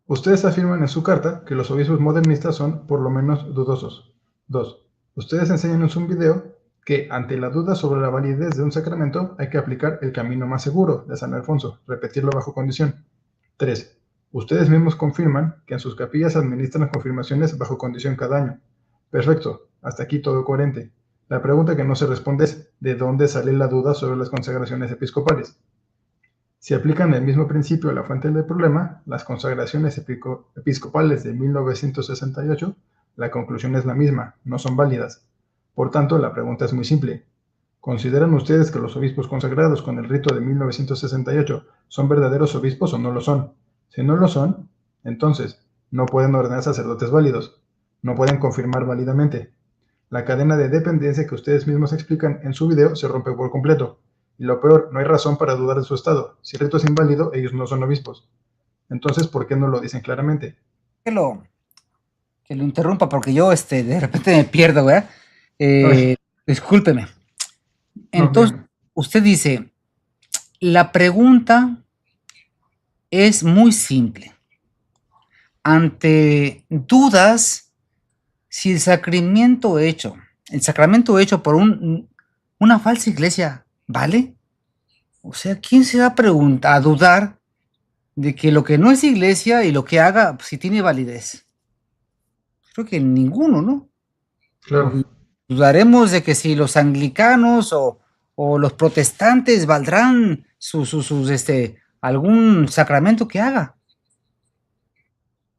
Ustedes afirman en su carta que los obispos modernistas son, por lo menos, dudosos. 2. Ustedes enseñan en su video que, ante la duda sobre la validez de un sacramento, hay que aplicar el camino más seguro de San Alfonso, repetirlo bajo condición. 3. Ustedes mismos confirman que en sus capillas administran confirmaciones bajo condición cada año. Perfecto, hasta aquí todo coherente. La pregunta que no se responde es, ¿de dónde sale la duda sobre las consagraciones episcopales? Si aplican el mismo principio a la fuente del problema, las consagraciones episcopales de 1968, la conclusión es la misma, no son válidas. Por tanto, la pregunta es muy simple. ¿Consideran ustedes que los obispos consagrados con el rito de 1968 son verdaderos obispos o no lo son? Si no lo son, entonces, no pueden ordenar sacerdotes válidos, no pueden confirmar válidamente. La cadena de dependencia que ustedes mismos explican en su video se rompe por completo. Y lo peor, no hay razón para dudar de su estado. Si el rito es inválido, ellos no son obispos. Entonces, ¿por qué no lo dicen claramente? Que lo interrumpa porque yo de repente me pierdo, ¿verdad? Discúlpeme. Entonces, dígame. usted dice, la pregunta es muy simple. Ante dudas, si el sacramento hecho por una falsa iglesia, ¿vale? O sea, ¿quién se va a dudar de que lo que no es iglesia y lo que haga, si tiene validez? Creo que ninguno, ¿no? Claro, Dudaremos de que si los anglicanos o los protestantes valdrán algún sacramento que haga.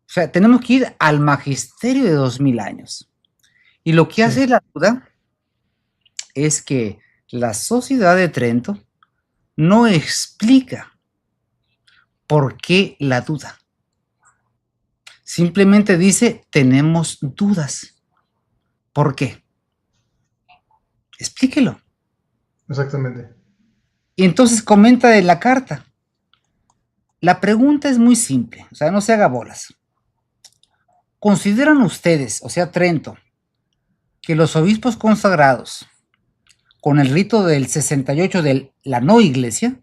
O sea, tenemos que ir al magisterio de 2000 años. Y lo que sí, hace la duda es que la Sociedad de Trento no explica por qué la duda. Simplemente dice, tenemos dudas. ¿Por qué? Explíquelo. exactamente. Y entonces comenta en la carta. La pregunta es muy simple, o sea, no se haga bolas. ¿Consideran ustedes, o sea, Trento, que los obispos consagrados con el rito del 68 de la no iglesia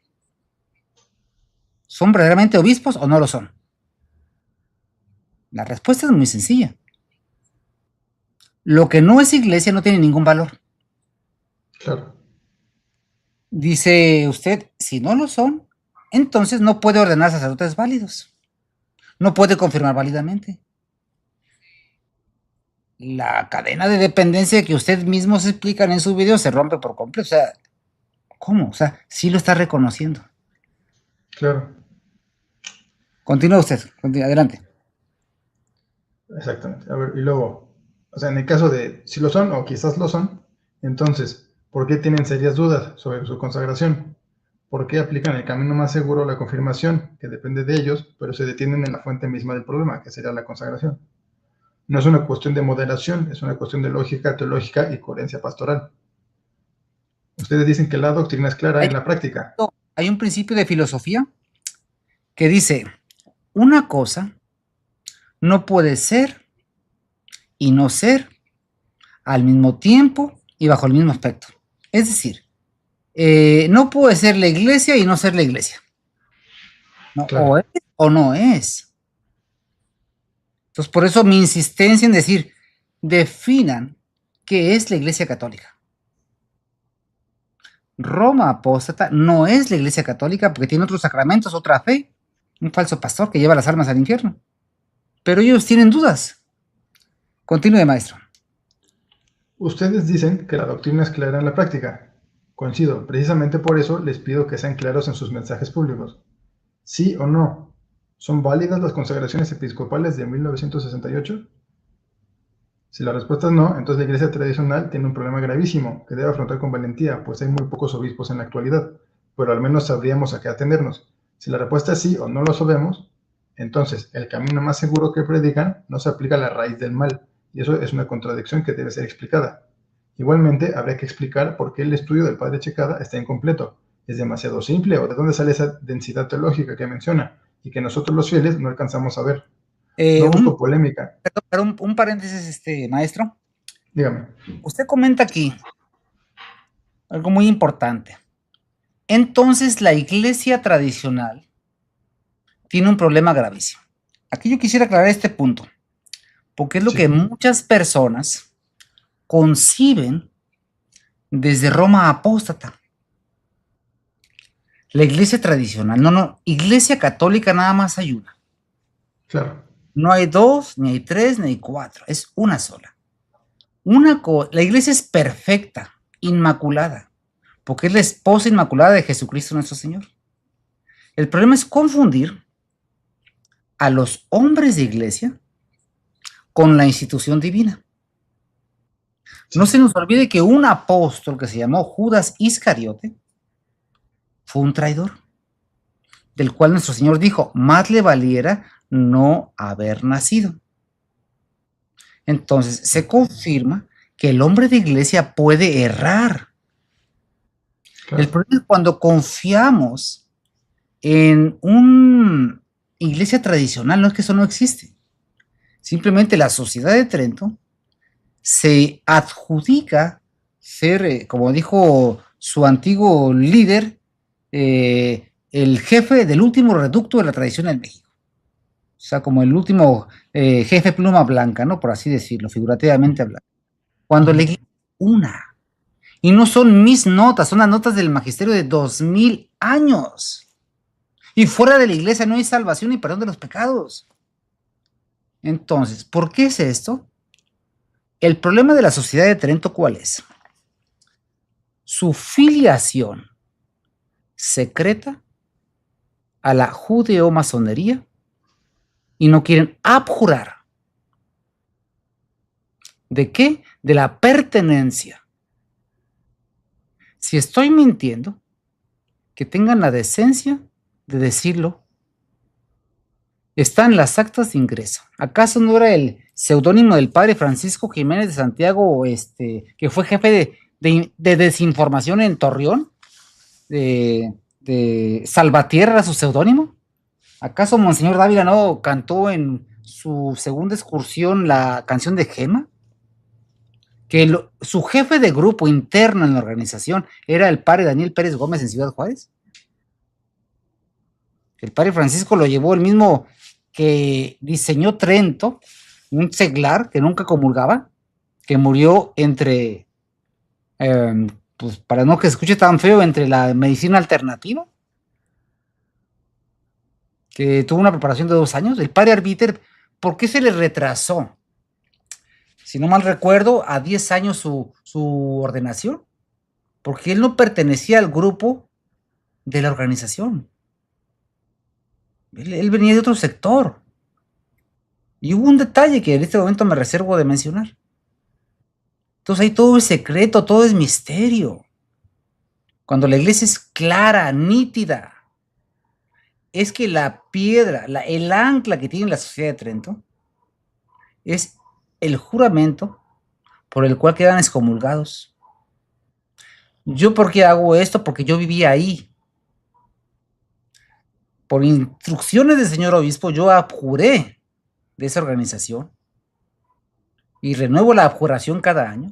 son verdaderamente obispos o no lo son? La respuesta es muy sencilla. Lo que no es iglesia no tiene ningún valor. Claro, Dice usted, si no lo son, entonces no puede ordenar sacerdotes válidos. No puede confirmar válidamente. La cadena de dependencia que usted mismo se explican en su video se rompe por completo. O sea, ¿cómo? O sea, sí lo está reconociendo. claro, Continúa usted, adelante. exactamente. A ver, y luego, o sea, en el caso de si lo son o quizás lo son, entonces, ¿por qué tienen serias dudas sobre su consagración? ¿Por qué aplican el camino más seguro a la confirmación, que depende de ellos, pero se detienen en la fuente misma del problema, que sería la consagración? No es una cuestión de moderación, es una cuestión de lógica teológica y coherencia pastoral. Ustedes dicen que la doctrina es clara en la práctica. Hay un principio de filosofía que dice, una cosa no puede ser y no ser al mismo tiempo y bajo el mismo aspecto. Es decir, no puede ser la iglesia y no ser la iglesia. ¿No? Claro. O es o no es. Entonces, por eso mi insistencia en decir, definan qué es la iglesia católica. Roma apóstata no es la iglesia católica porque tiene otros sacramentos, otra fe, un falso pastor que lleva las almas al infierno. Pero ellos tienen dudas. Continúe, maestro. Ustedes dicen que la doctrina es clara en la práctica. Coincido, precisamente por eso les pido que sean claros en sus mensajes públicos. ¿Sí o no? ¿Son válidas las consagraciones episcopales de 1968? Si la respuesta es no, entonces la iglesia tradicional tiene un problema gravísimo que debe afrontar con valentía, pues hay muy pocos obispos en la actualidad, pero al menos sabríamos a qué atenernos. Si la respuesta es sí o no lo sabemos, entonces el camino más seguro que predican no se aplica a la raíz del mal, y eso es una contradicción que debe ser explicada. Igualmente, habría que explicar por qué el estudio del padre Checada está incompleto. ¿Es demasiado simple o de dónde sale esa densidad teológica que menciona y que nosotros los fieles no alcanzamos a ver? No busco polémica. Un paréntesis, maestro. Dígame. Usted comenta aquí algo muy importante. Entonces, la iglesia tradicional tiene un problema gravísimo. Aquí yo quisiera aclarar este punto, porque es lo que muchas personas conciben desde Roma apóstata. La iglesia tradicional, no, iglesia católica nada más hay una. Claro. No hay dos, ni hay tres, ni hay cuatro, es una sola. La iglesia es perfecta, inmaculada, porque es la esposa inmaculada de Jesucristo nuestro Señor. El problema es confundir a los hombres de iglesia con la institución divina. No se nos olvide que un apóstol que se llamó Judas Iscariote fue un traidor, del cual nuestro Señor dijo, más le valiera no haber nacido. Entonces se confirma que el hombre de iglesia puede errar. Claro. El problema es cuando confiamos en una iglesia tradicional, no es que eso no existe. Simplemente la Sociedad de Trento se adjudica ser, como dijo su antiguo líder, el jefe del último reducto de la tradición en México. O sea, como el último jefe pluma blanca, ¿no? Por así decirlo, figurativamente hablando. Cuando le una. Y no son mis notas, son las notas del magisterio de 2000 años. Y fuera de la iglesia no hay salvación ni perdón de los pecados. Entonces, ¿por qué es esto? El problema de la Sociedad de Trento, ¿cuál es? Su filiación secreta a la judeo-masonería y no quieren abjurar. ¿De qué? De la pertenencia. Si estoy mintiendo, que tengan la decencia de decirlo. Está en las actas de ingreso. ¿Acaso no era el seudónimo del padre Francisco Jiménez de Santiago, que fue jefe de desinformación en Torreón? De Salvatierra era su seudónimo. ¿Acaso Monseñor Dávila no cantó en su segunda excursión la canción de Gema? Que su jefe de grupo interno en la organización era el padre Daniel Pérez Gómez en Ciudad Juárez. El padre Francisco lo llevó el mismo que diseñó Trento, un seglar que nunca comulgaba, que murió entre, pues para no que se escuche tan feo, entre la medicina alternativa, que tuvo una preparación de 2 años. El padre Arbiter, ¿por qué se le retrasó? Si no mal recuerdo, a 10 años su ordenación, porque él no pertenecía al grupo de la organización. Él venía de otro sector. Y hubo un detalle que en este momento me reservo de mencionar. Entonces ahí todo es secreto, todo es misterio. Cuando la iglesia es clara, nítida, es que la piedra, el ancla que tiene la Sociedad de Trento es el juramento por el cual quedan excomulgados. ¿Yo por qué hago esto? Porque yo vivía ahí. Por instrucciones del señor obispo, yo abjuré de esa organización y renuevo la abjuración cada año.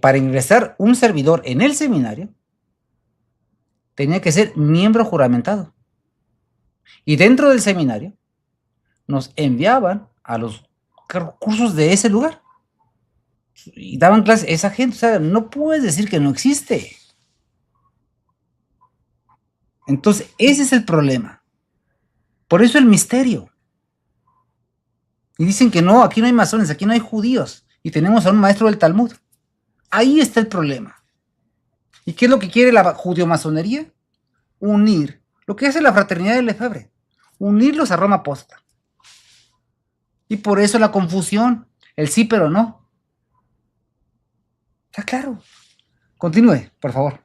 Para ingresar un servidor en el seminario, tenía que ser miembro juramentado. Y dentro del seminario, nos enviaban a los cursos de ese lugar. Y daban clases esa gente. O sea, no puedes decir que no existe. Entonces, ese es el problema. Por eso el misterio. Y dicen que no, aquí no hay masones, aquí no hay judíos. Y tenemos a un maestro del Talmud. Ahí está el problema. ¿Y qué es lo que quiere la judeo-masonería? Unir. Lo que hace la fraternidad de Lefebvre. Unirlos a Roma apóstata. Y por eso la confusión. El sí, pero no. Está claro. Continúe, por favor.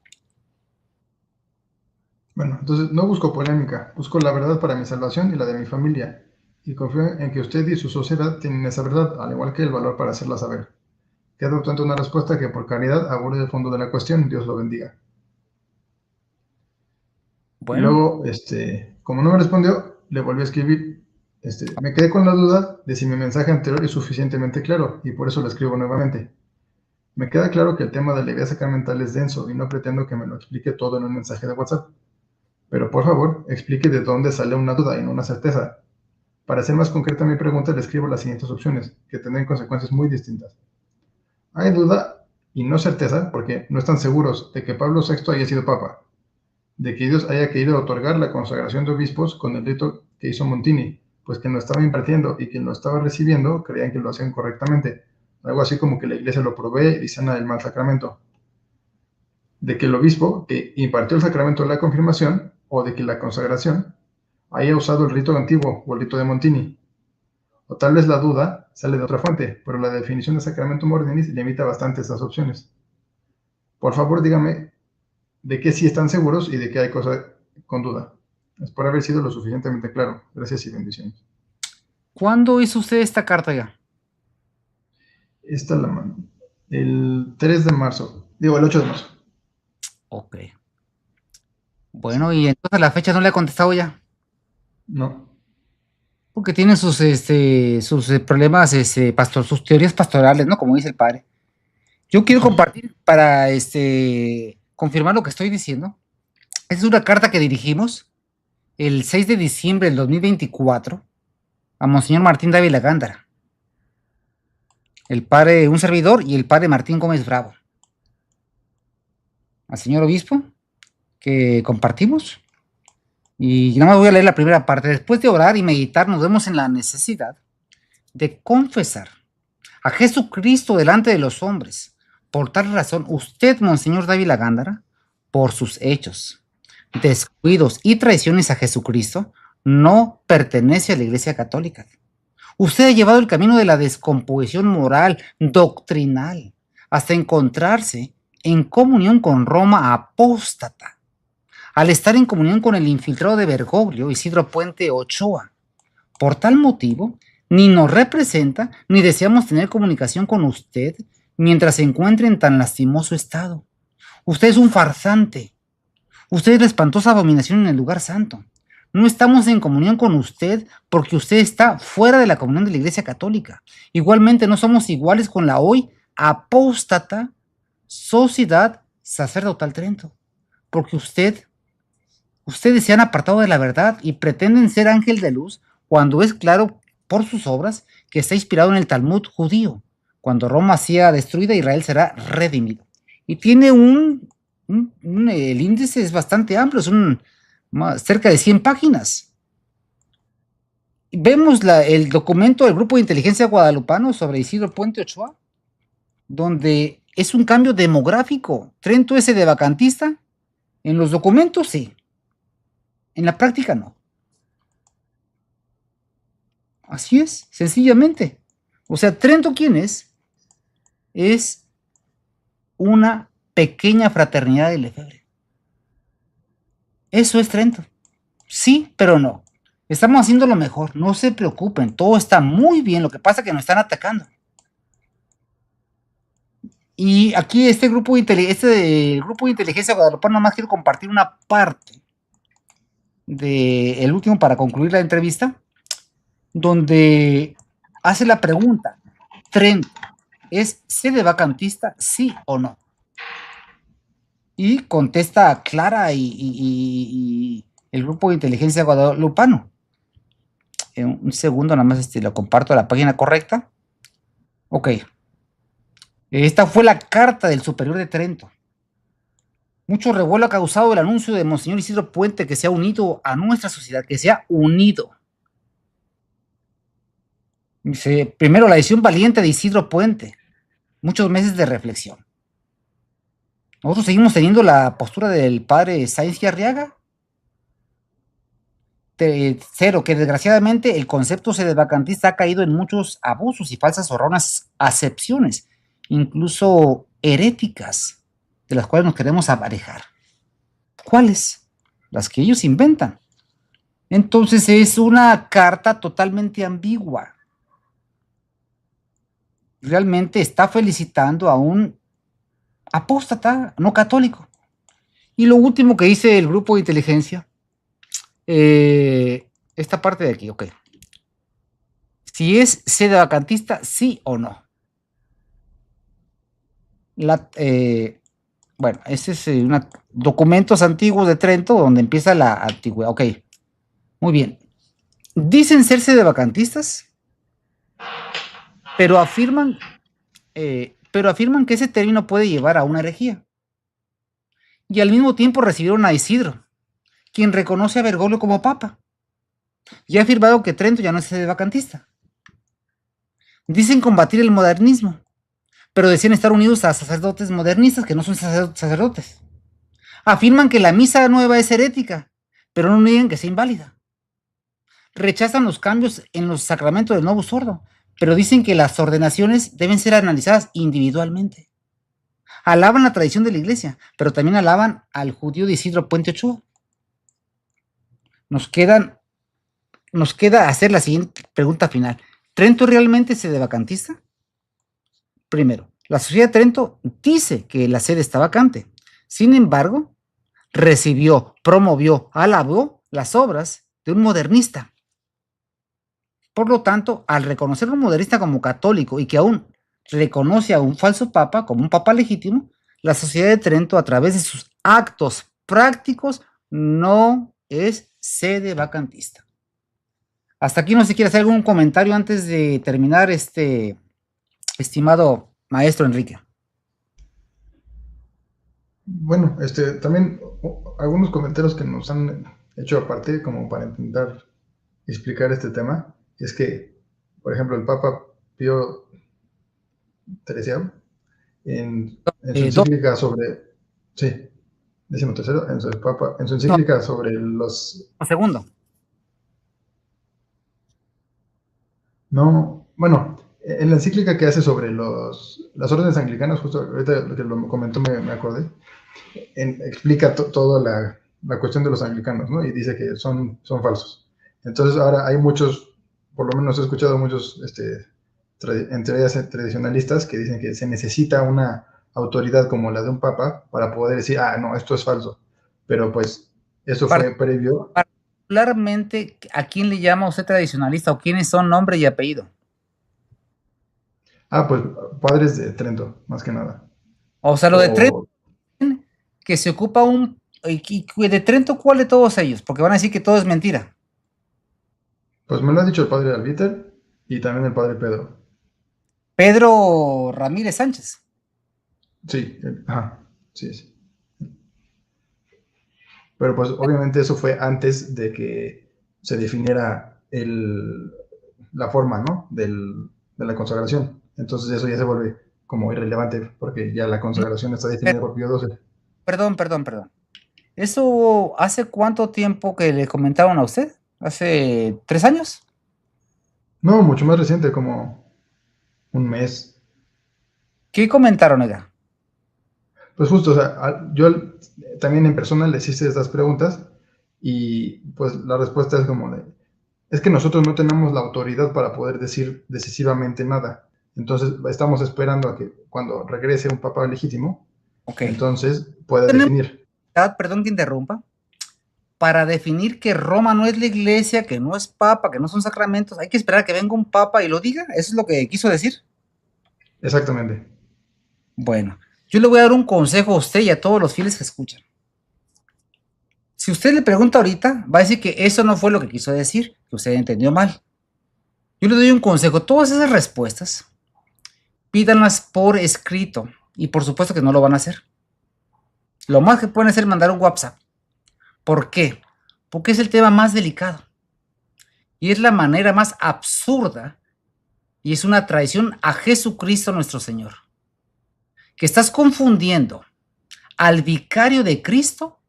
Bueno, entonces no busco polémica, busco la verdad para mi salvación y la de mi familia, y confío en que usted y su sociedad tienen esa verdad, al igual que el valor para hacerla saber. Quedo tanto una respuesta que por caridad aborde el fondo de la cuestión. Dios lo bendiga. Bueno. Y luego, como no me respondió, le volví a escribir. Me quedé con la duda de si mi mensaje anterior es suficientemente claro, y por eso lo escribo nuevamente. Me queda claro que el tema de la idea sacramental es denso, y no pretendo que me lo explique todo en un mensaje de WhatsApp. Pero por favor, explique de dónde sale una duda y no una certeza. Para ser más concreta mi pregunta, le escribo las siguientes opciones, que tendrán consecuencias muy distintas. Hay duda y no certeza porque no están seguros de que Pablo VI haya sido papa, de que Dios haya querido otorgar la consagración de obispos con el rito que hizo Montini, pues quien lo estaba impartiendo y quien lo estaba recibiendo creían que lo hacían correctamente, algo así como que la iglesia lo provee y sana el mal sacramento. De que el obispo que impartió el sacramento de la confirmación o de que la consagración haya usado el rito antiguo o el rito de Montini. O tal vez la duda sale de otra fuente, pero la definición de sacramento mordinis limita bastante estas opciones. Por favor, dígame de qué sí están seguros y de qué hay cosas con duda. Es por haber sido lo suficientemente claro. Gracias y bendiciones. ¿Cuándo hizo usted esta carta ya? Esta la mano. El 3 de marzo. Digo, el 8 de marzo. Ok. Bueno, y entonces a la fecha no le ha contestado ya. No. Porque tiene sus problemas, sus teorías pastorales, ¿no? Como dice el padre. Yo quiero compartir para confirmar lo que estoy diciendo. Es una carta que dirigimos el 6 de diciembre del 2024 a Monseñor Martín Dávila Gándara, el padre, un servidor, y el padre Martín Gómez Bravo. Al señor obispo, que compartimos. Y nada más voy a leer la primera parte. Después de orar y meditar, nos vemos en la necesidad de confesar a Jesucristo delante de los hombres. Por tal razón, usted, Monseñor Dávila Gándara, por sus hechos, descuidos y traiciones a Jesucristo, no pertenece a la Iglesia Católica. Usted ha llevado el camino de la descomposición moral, doctrinal, hasta encontrarse en comunión con Roma apóstata, al estar en comunión con el infiltrado de Bergoglio, Isidro Puente Ochoa. Por tal motivo, ni nos representa, ni deseamos tener comunicación con usted mientras se encuentre en tan lastimoso estado. Usted es un farsante. Usted es la espantosa abominación en el lugar santo. No estamos en comunión con usted porque usted está fuera de la comunión de la Iglesia Católica. Igualmente no somos iguales con la hoy apóstata Sociedad Sacerdotal Trento, porque ustedes se han apartado de la verdad y pretenden ser ángel de luz cuando es claro por sus obras que está inspirado en el Talmud judío. Cuando Roma sea destruida, Israel será redimido. Y tiene el índice es bastante amplio, son cerca de 100 páginas. Vemos el documento del Grupo de Inteligencia Guadalupano sobre Isidro Puente Ochoa, donde es un cambio demográfico. Trento es sedevacantista. En los documentos sí, en la práctica no. Así es, sencillamente. O sea, ¿Trento quién es? Es una pequeña fraternidad de Lefebvre. Eso es Trento. Sí, pero no. Estamos haciendo lo mejor, no se preocupen, todo está muy bien, lo que pasa es que nos están atacando. Y aquí el grupo de inteligencia guadalupano, nomás quiero compartir una parte del último para concluir la entrevista, donde hace la pregunta: ¿Trento es sedevacantista, sí o no? Y contesta Clara y el grupo de inteligencia guadalupano. Un segundo, nada más lo comparto a la página correcta. Ok. Esta fue la carta del superior de Trento. Mucho revuelo ha causado el anuncio de Monseñor Isidro Puente que se ha unido a nuestra sociedad, que se ha unido. Dice, primero, la decisión valiente de Isidro Puente. Muchos meses de reflexión. Nosotros seguimos teniendo la postura del padre Sáenz y Arriaga. Cero, que desgraciadamente el concepto sedevacantista ha caído en muchos abusos y falsas o erróneas acepciones, incluso heréticas, de las cuales nos queremos aparejar. ¿Cuáles? Las que ellos inventan. Entonces es una carta totalmente ambigua. Realmente está felicitando a un apóstata no católico. Y lo último que dice el grupo de inteligencia, esta parte de aquí, ok. Si es sedevacantista, sí o no. Bueno, este es documentos antiguos de Trento donde empieza la antigüedad. Ok, muy bien. Dicen ser sedevacantistas, pero afirman que ese término puede llevar a una herejía. Y al mismo tiempo recibieron a Isidro, quien reconoce a Bergoglio como papa, y ha afirmado que Trento ya no es sedevacantista. Dicen combatir el modernismo, pero decían estar unidos a sacerdotes modernistas que no son sacerdotes. Afirman que la misa nueva es herética, pero no niegan que sea inválida. Rechazan los cambios en los sacramentos del Novus Ordo, pero dicen que las ordenaciones deben ser analizadas individualmente. Alaban la tradición de la Iglesia, pero también alaban al judío de Isidro Puente Ochoa. Nos queda hacer la siguiente pregunta final. ¿Trento realmente es sedevacantista? Primero, la Sociedad de Trento dice que la sede está vacante. Sin embargo, recibió, promovió, alabó las obras de un modernista. Por lo tanto, al reconocer a un modernista como católico y que aún reconoce a un falso papa como un papa legítimo, la Sociedad de Trento, a través de sus actos prácticos, no es sede vacantista. Hasta aquí no sé si quiere hacer algún comentario antes de terminar, estimado maestro Enrique. Bueno, también algunos comentarios que nos han hecho aparte, como para intentar explicar este tema, es que, por ejemplo, el Papa Pío XIII, en su encíclica sobre, sí, 13º, en su encíclica sobre los... Segundo. No, bueno, en la encíclica que hace sobre las órdenes anglicanas, justo ahorita lo que lo comentó me acordé, explica toda la cuestión de los anglicanos, ¿no? Y dice que son falsos. Entonces ahora hay muchos, por lo menos he escuchado muchos, entre ellas tradicionalistas, que dicen que se necesita una autoridad como la de un papa para poder decir, no, esto es falso. Pero pues eso fue previo. Particularmente, ¿a quién le llama usted tradicionalista o quiénes son nombre y apellido? Pues padres de Trento, más que nada. O sea, lo de Trento, que se ocupa de Trento, ¿cuál de todos ellos? Porque van a decir que todo es mentira. Pues me lo ha dicho el padre Albiter y también el padre Pedro. Pedro Ramírez Sánchez. Sí, sí. Pero pues obviamente eso fue antes de que se definiera la forma, ¿no? de la consagración. Entonces eso ya se vuelve como irrelevante porque ya la consagración está definida por Pío XII. Perdón. ¿Eso hace cuánto tiempo que le comentaron a usted? ¿Hace 3 años? No, mucho más reciente, como un mes. ¿Qué comentaron, Edgar? Pues justo, o sea, yo también en persona les hice estas preguntas y pues la respuesta es como es que nosotros no tenemos la autoridad para poder decir decisivamente nada. Entonces estamos esperando a que cuando regrese un papa legítimo, entonces pueda definir. Perdón que interrumpa. Para definir que Roma no es la iglesia, que no es papa, que no son sacramentos, hay que esperar a que venga un papa y lo diga. ¿Eso es lo que quiso decir? Exactamente. Bueno, yo le voy a dar un consejo a usted y a todos los fieles que escuchan. Si usted le pregunta ahorita, va a decir que eso no fue lo que quiso decir, que usted entendió mal. Yo le doy un consejo. Todas esas respuestas, pídanlas por escrito. Y por supuesto que no lo van a hacer. Lo más que pueden hacer es mandar un WhatsApp. ¿Por qué? Porque es el tema más delicado. Y es la manera más absurda y es una traición a Jesucristo nuestro Señor. Que estás confundiendo al vicario de Cristo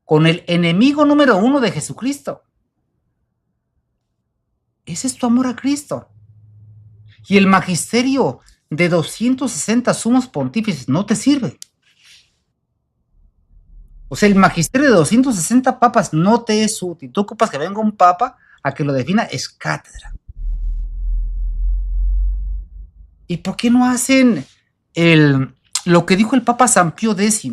con el enemigo número 1 de Jesucristo. Ese es tu amor a Cristo. Y el magisterio de 260 sumos pontífices no te sirve. O sea, el magisterio de 260 papas no te es útil. Tú ocupas que venga un papa a que lo defina, es cátedra. ¿Y por qué no hacen lo que dijo el Papa San Pío X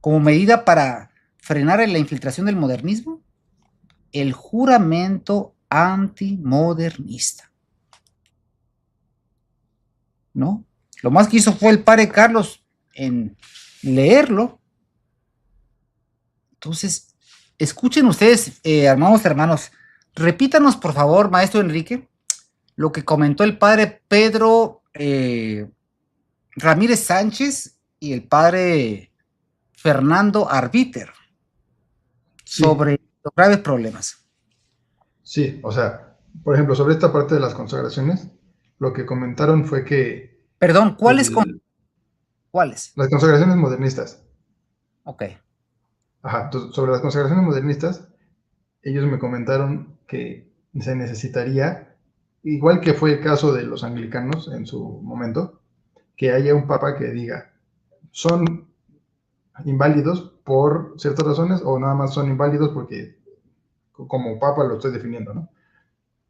como medida para frenar la infiltración del modernismo? El juramento antimodernista. ¿No? Lo más que hizo fue el padre Carlos en leerlo. Entonces, escuchen ustedes, hermanos, repítanos por favor, maestro Enrique, lo que comentó el padre Pedro Ramírez Sánchez y el padre Fernando Arbiter sobre los graves problemas. Sí, o sea, por ejemplo, sobre esta parte de las consagraciones, lo que comentaron fue que... Perdón, ¿cuáles? Las consagraciones modernistas. Ok. Entonces, sobre las consagraciones modernistas, ellos me comentaron que se necesitaría, igual que fue el caso de los anglicanos en su momento, que haya un papa que diga, son inválidos por ciertas razones o nada más son inválidos porque como papa lo estoy definiendo, ¿no?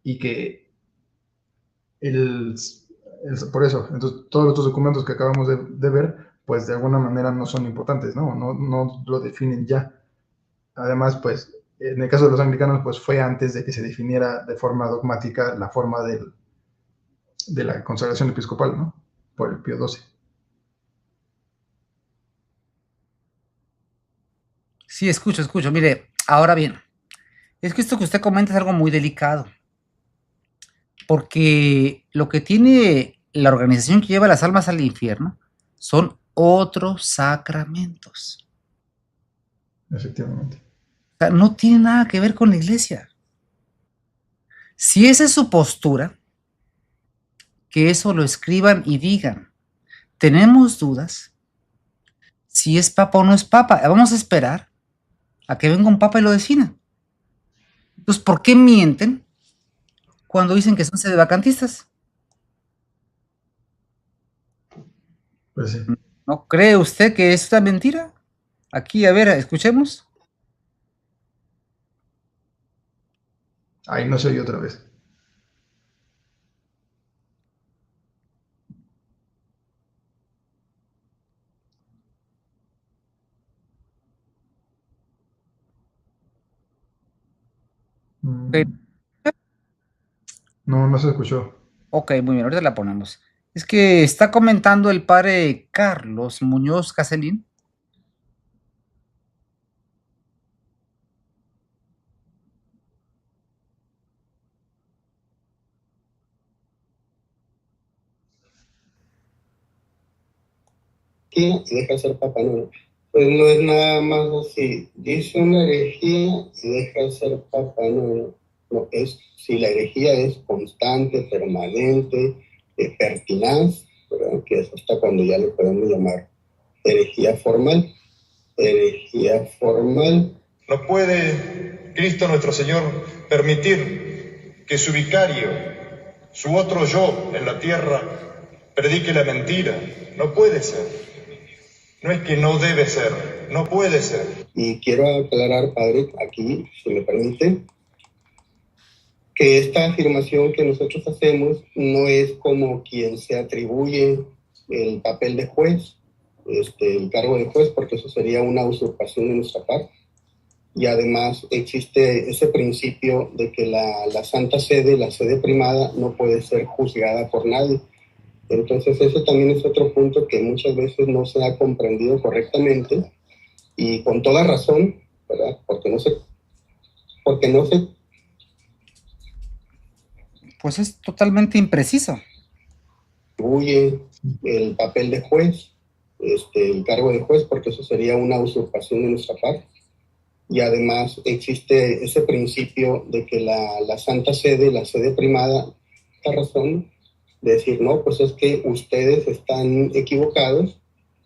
Y que por eso, entonces todos estos documentos que acabamos de ver, pues de alguna manera no son importantes, ¿no? No lo definen ya. Además, pues, en el caso de los anglicanos, pues fue antes de que se definiera de forma dogmática la forma de la consagración episcopal, ¿no? Por el Pío XII. Sí, escucho. Mire, ahora bien, es que esto que usted comenta es algo muy delicado, porque lo que tiene la organización que lleva las almas al infierno son otros sacramentos. Efectivamente. O sea, no tiene nada que ver con la iglesia. Si esa es su postura, que eso lo escriban y digan. Tenemos dudas si es papa o no es papa. Vamos a esperar a que venga un papa y lo defina. Entonces, ¿por qué mienten cuando dicen que son sedevacantistas? Pues sí. ¿No cree usted que es una mentira? Aquí, a ver, escuchemos. Ahí no se oye otra vez. Ok. No se escuchó. Ok, muy bien, ahorita la ponemos. Es que está comentando el padre Carlos Muñoz Caselín. Y deja de ser Papa Nuevo. Pues no es nada más así. Dice una herejía y deja de ser Papa Nuevo. No, es si la herejía es constante, permanente, pertinaz, ¿verdad? Que es hasta cuando ya le podemos llamar herejía formal. Herejía formal. No puede Cristo nuestro Señor permitir que su vicario, su otro yo en la tierra, predique la mentira. No puede ser. No es que no debe ser, no puede ser. Y quiero aclarar, padre, aquí, si me permite, que esta afirmación que nosotros hacemos no es como quien se atribuye el papel de juez, el cargo de juez, porque eso sería una usurpación de nuestra parte. Y además existe ese principio de que la Santa Sede, la sede primada, no puede ser juzgada por nadie. Entonces ese también es otro punto que muchas veces no se ha comprendido correctamente y con toda razón, ¿verdad? Porque no se Pues es totalmente impreciso. atribuye el papel de juez, el cargo de juez, porque eso sería una usurpación de nuestra parte. Y además existe ese principio de que la Santa Sede, la sede primada, esta razón de decir, no, pues es que ustedes están equivocados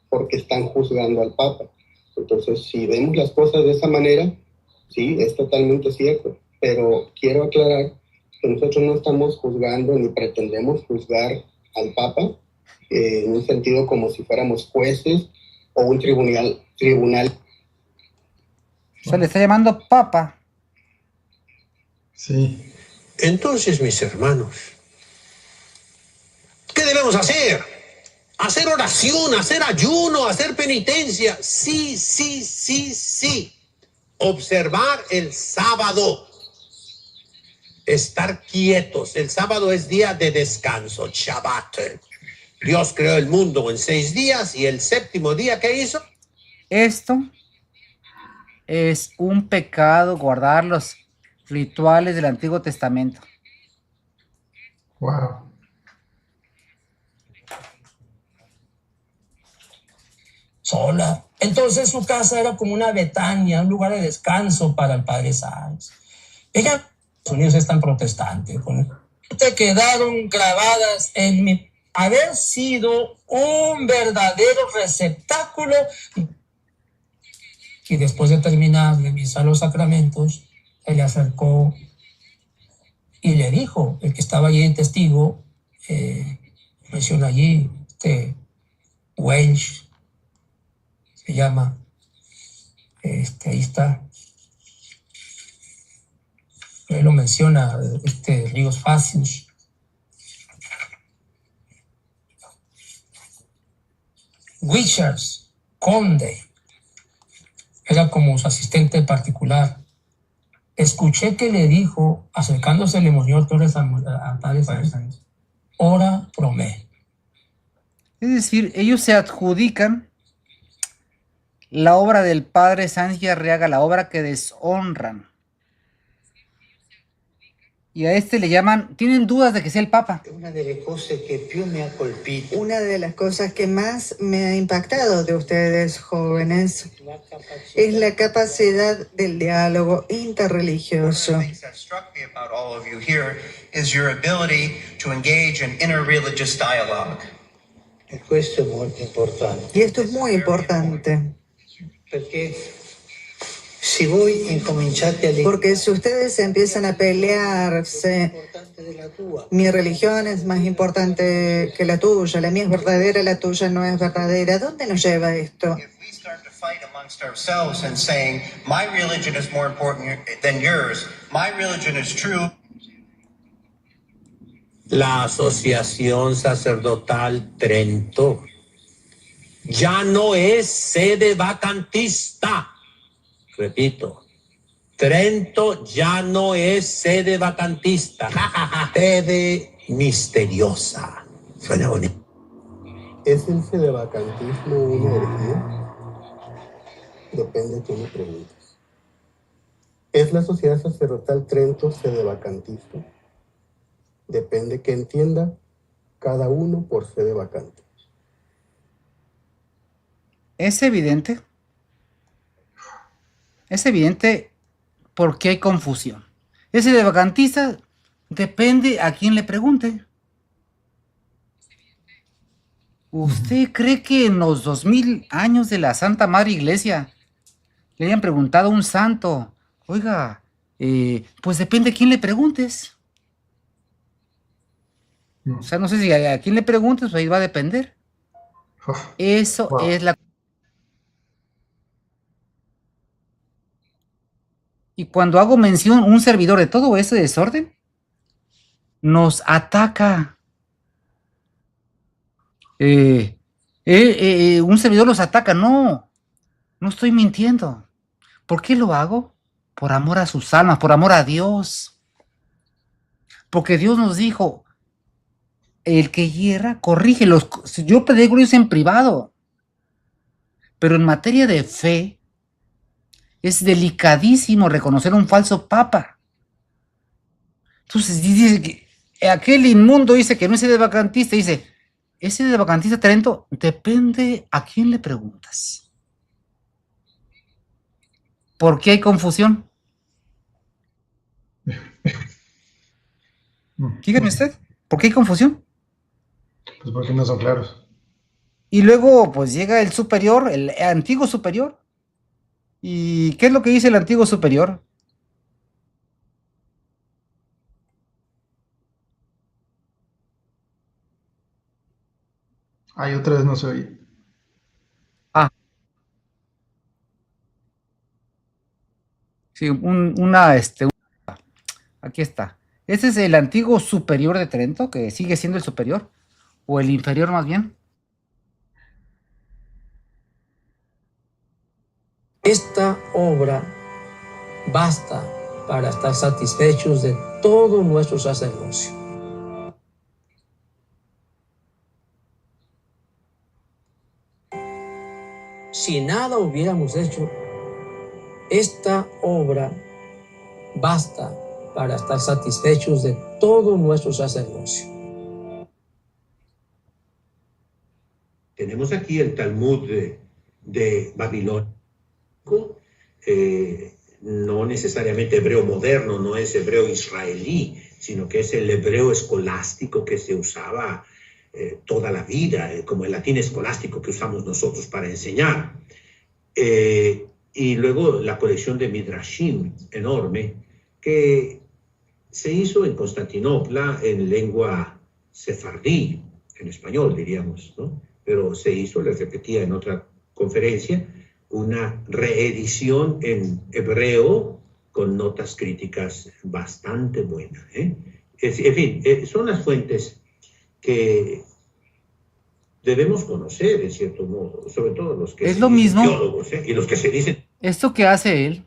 porque están juzgando al Papa. Entonces, si vemos las cosas de esa manera, sí, es totalmente cierto, pero quiero aclarar que nosotros no estamos juzgando ni pretendemos juzgar al Papa en un sentido como si fuéramos jueces o un tribunal. Se le está llamando papa. Sí. Entonces, mis hermanos, ¿qué debemos hacer? Hacer oración, hacer ayuno, hacer penitencia. Sí. Observar el sábado. Estar quietos. El sábado es día de descanso, Shabbat. Dios creó el mundo en 6 días y el séptimo día, ¿qué hizo? Esto es un pecado, guardar los rituales del Antiguo Testamento. Wow. Sola. Entonces su casa era como una Betania, un lugar de descanso para el padre Sáenz. Ella, Estados Unidos es tan protestante, te quedaron grabadas en mi haber sido un verdadero receptáculo. Y después de terminar de misa los sacramentos, se le acercó y le dijo, el que estaba allí en testigo, menciona allí, Welsh, se llama, ahí está, él lo menciona, Ríos Facius. Richards, conde, era como su asistente particular. Escuché que le dijo, acercándose el Monseñor Torres a padre Sáenz, ora pro me. Es decir, ellos se adjudican la obra del padre Sánchez Arriaga, la obra que deshonran. Y a este le llaman, tienen dudas de que sea el Papa. Una de las cosas que più me ha colpito, Una de las cosas que más me ha impactado de ustedes, jóvenes, es la capacidad del diálogo interreligioso. things that struck me about all of you here is your ability to engage in interreligious dialogue. e questo è molto importante, Y esto es muy importante, perché se voi incominciate a leggere porque si ustedes empiezan a pelearse, importante della tua, mi religión es más importante que la tuya, la mía es verdadera, la tuya no es verdadera, ¿dónde nos lleva esto? If we start to fight amongst ourselves and saying, my religion is more important than yours, my religion is true. La Asociación Sacerdotal Trento ya no es sede vacantista. Repito, Trento ya no es sede vacantista. Sede misteriosa. Suena bonito. ¿Es el sedevacantismo una herejía? Depende de quién me preguntes. ¿Es la Sociedad Sacerdotal Trento sedevacantista? Depende que entienda cada uno por sede vacante. Es evidente porque hay confusión. Ese de vacantista depende a quién le pregunte. ¿Usted cree que en los 2000 años de la Santa Madre Iglesia le hayan preguntado a un santo, oiga, pues depende a quién le preguntes? O sea, no sé si a quién le preguntes, pues ahí va a depender. Eso es la... Y cuando hago mención un servidor de todo ese desorden, nos ataca. Un servidor los ataca. No estoy mintiendo. ¿Por qué lo hago? Por amor a sus almas, por amor a Dios. Porque Dios nos dijo, el que hierra, corrígelos. Yo predico eso en privado. Pero en materia de fe, es delicadísimo reconocer un falso papa. Entonces dice que aquel inmundo dice que no es sedevacantista, dice, ¿es sedevacantista Trento? Depende a quién le preguntas. ¿Por qué hay confusión? Dígame usted, ¿por qué hay confusión? Pues porque no son claros. Y luego pues llega el superior, el antiguo superior. ¿Y qué es lo que dice el antiguo superior? Ay, otra vez no se oye. Sí, aquí está. ¿Ese es el antiguo superior de Trento, que sigue siendo el superior? ¿O el inferior más bien? Esta obra basta para estar satisfechos de todo nuestro sacerdocio. Si nada hubiéramos hecho, esta obra basta para estar satisfechos de todo nuestro sacerdocio. Tenemos aquí el Talmud de Babilonia. No necesariamente hebreo moderno, no es hebreo israelí, sino que es el hebreo escolástico que se usaba toda la vida, como el latín escolástico que usamos nosotros para enseñar. Y luego la colección de Midrashim enorme que se hizo en Constantinopla en lengua sefardí, en español diríamos, ¿no? Pero se hizo, les repetía en otra conferencia, una reedición en hebreo con notas críticas bastante buenas. En fin, son las fuentes que debemos conocer, en cierto modo, sobre todo los que es lo mismo teólogos, y los que se dicen. Esto que hace él,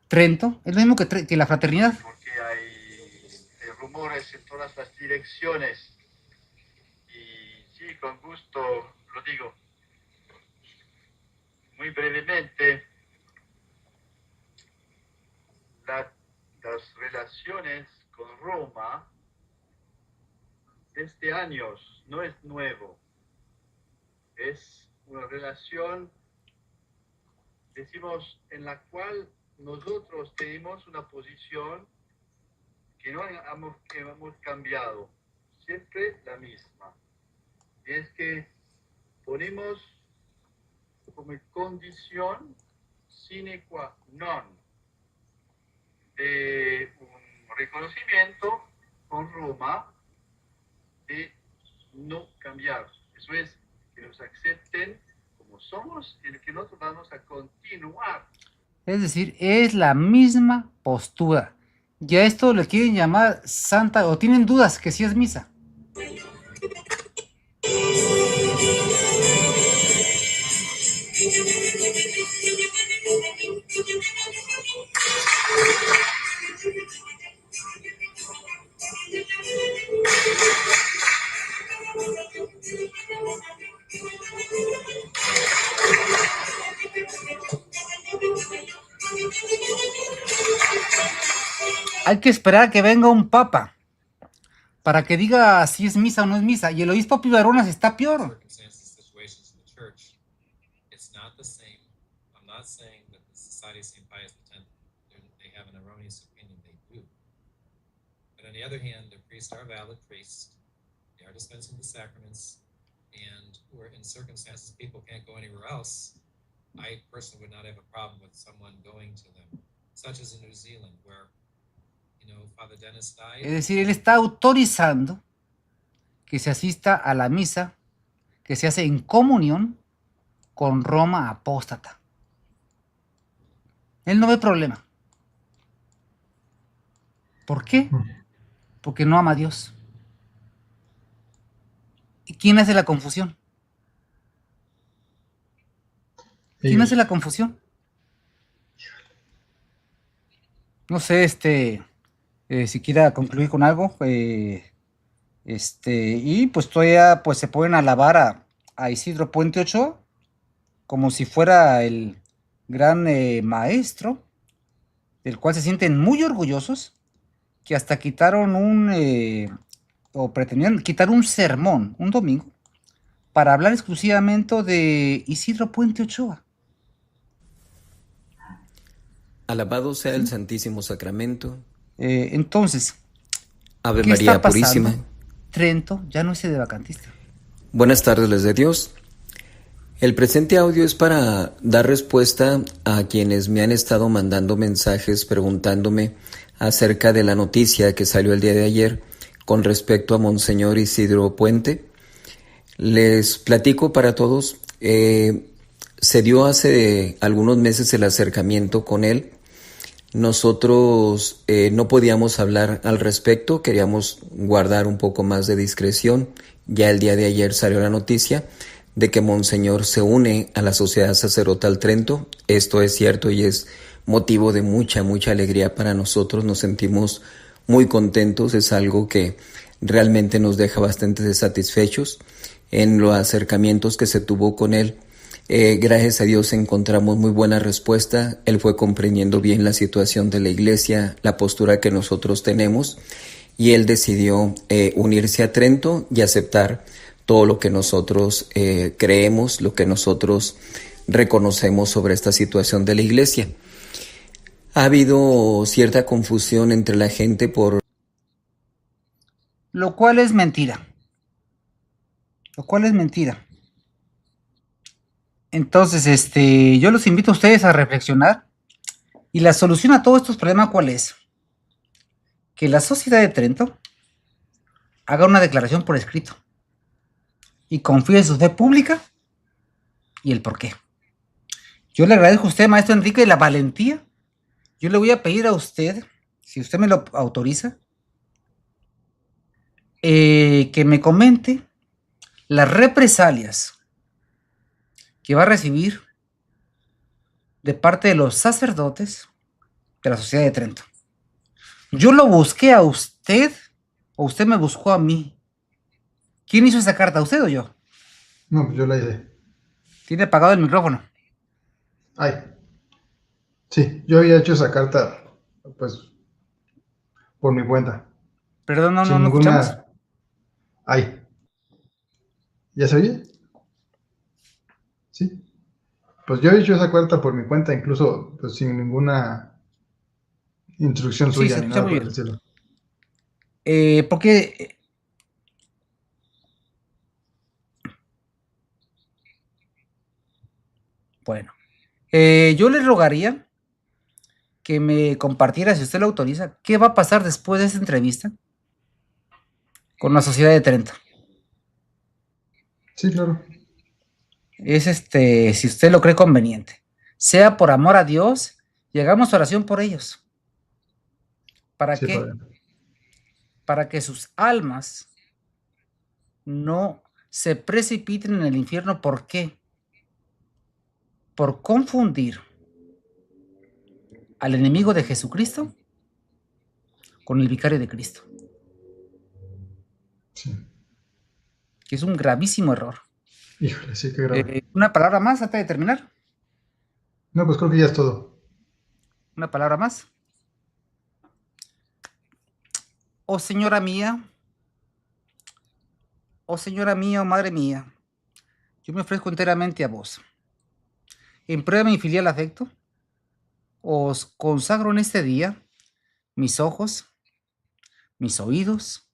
Trento, es lo mismo que la fraternidad. Porque hay rumores en todas las direcciones Sí, con gusto lo digo. Muy brevemente, las relaciones con Roma desde años, no es nuevo. Es una relación, decimos, en la cual nosotros tenemos una posición que no hemos cambiado, siempre la misma. Y es que ponemos como condición sine qua non de un reconocimiento con Roma de no cambiar. Eso es, que nos acepten como somos y que nosotros vamos a continuar. Es decir, es la misma postura. Ya esto le quieren llamar santa, o tienen dudas que sí es misa. Hay que esperar a que venga un papa para que diga si es misa o no es misa. Y el obispo Pío Baronas está peor. On the other hand, the priests are valid priests. They are dispensing the sacraments, and we're in circumstances people can't go anywhere else. I personally would not have a problem with someone going to them, such as in New Zealand, where, you know, Father Dennis died. Es decir, él está autorizando que se asista a la misa que se hace en comunión con Roma apóstata. Él no ve problema. ¿Por qué? Porque no ama a Dios. ¿Y quién hace la confusión? ¿Quién hace la confusión? No sé, si quiera concluir con algo, y pues todavía pues se pueden alabar a Isidro Puente Ochoa como si fuera el gran maestro, del cual se sienten muy orgullosos, que hasta quitaron o pretendían quitar un sermón un domingo para hablar exclusivamente de Isidro Puente Ochoa. Alabado sea el Santísimo Sacramento. Entonces, Ave ¿qué María está pasando? Purísima. Trento ya no es sedevacantista. Buenas tardes, les de Dios. El presente audio es para dar respuesta a quienes me han estado mandando mensajes preguntándome acerca de la noticia que salió el día de ayer con respecto a Monseñor Isidro Puente. Les platico para todos, se dio hace algunos meses el acercamiento con él. Nosotros no podíamos hablar al respecto, queríamos guardar un poco más de discreción. Ya el día de ayer salió la noticia de que Monseñor se une a la Sociedad Sacerdotal Trento. Esto es cierto y es motivo de mucha alegría para nosotros. Nos sentimos muy contentos, es algo que realmente nos deja bastante satisfechos. En los acercamientos que se tuvo con él, gracias a Dios encontramos muy buena respuesta. Él fue comprendiendo bien la situación de la iglesia, la postura que nosotros tenemos, y él decidió unirse a Trento y aceptar todo lo que nosotros creemos, lo que nosotros reconocemos sobre esta situación de la iglesia. Ha habido cierta confusión entre la gente por... Lo cual es mentira. Entonces, yo los invito a ustedes a reflexionar. Y la solución a todos estos problemas, ¿cuál es? Que la Sociedad de Trento haga una declaración por escrito y confíe en su fe pública y el por qué. Yo le agradezco a usted, maestro Enrique, la valentía. Yo le voy a pedir a usted, si usted me lo autoriza, que me comente las represalias que va a recibir de parte de los sacerdotes de la Sociedad de Trento. Yo lo busqué a usted o usted me buscó a mí. ¿Quién hizo esa carta, usted o yo? No, pues yo la hice. Tiene apagado el micrófono. Ay. Sí, yo había hecho esa carta, pues, por mi cuenta. Perdón, no, Sin no, no escuchamos. ninguna... Ay. ¿Ya se oye? Sí. Pues yo he hecho esa carta por mi cuenta, incluso pues, sin ninguna instrucción Sí, suya se ni escucha nada muy por el bien. estilo. Porque bueno, yo le rogaría que me compartiera, si usted lo autoriza, qué va a pasar después de esta entrevista con la Sociedad de Trento. Sí, claro. Es si usted lo cree conveniente. Sea por amor a Dios, y hagamos oración por ellos. ¿Para Sí, qué? padre. Para que sus almas no se precipiten en el infierno. ¿Por qué? Por confundir al enemigo de Jesucristo con el vicario de Cristo. Sí. Que es un gravísimo error. Híjole, sí, qué grave. Una palabra más antes de terminar. No, pues creo que ya es todo. Una palabra más. Oh señora mía, oh madre mía, yo me ofrezco enteramente a vos. En prueba de mi filial afecto, os consagro en este día mis ojos, mis oídos,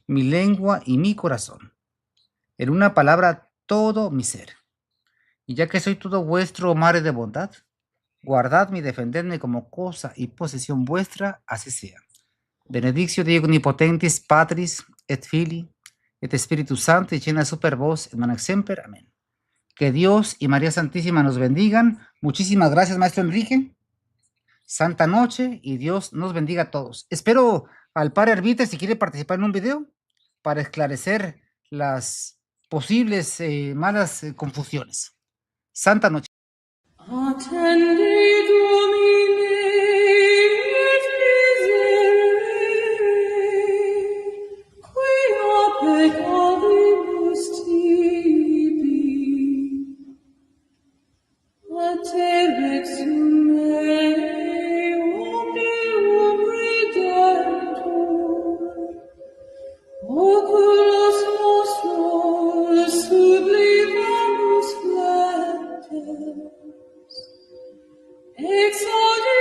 mi lengua y mi corazón. En una palabra, todo mi ser. Y ya que soy todo vuestro, madre de bondad, guardadme y defendedme como cosa y posesión vuestra, así sea. Benedictio Dei omnipotentis Patris et Filii et Spiritus Sancti, llena super vos, et semper. Amén. Que Dios y María Santísima nos bendigan. Muchísimas gracias, maestro Enrique. Santa noche y Dios nos bendiga a todos. Espero al padre Arbitre si quiere participar en un video para esclarecer las posibles malas confusiones. Santa noche. Attende Domine, et miserere, quia peccavimus tibi. A te vexum mei, omnium redemptor, oculos nostros sublimamus flatter, exaudi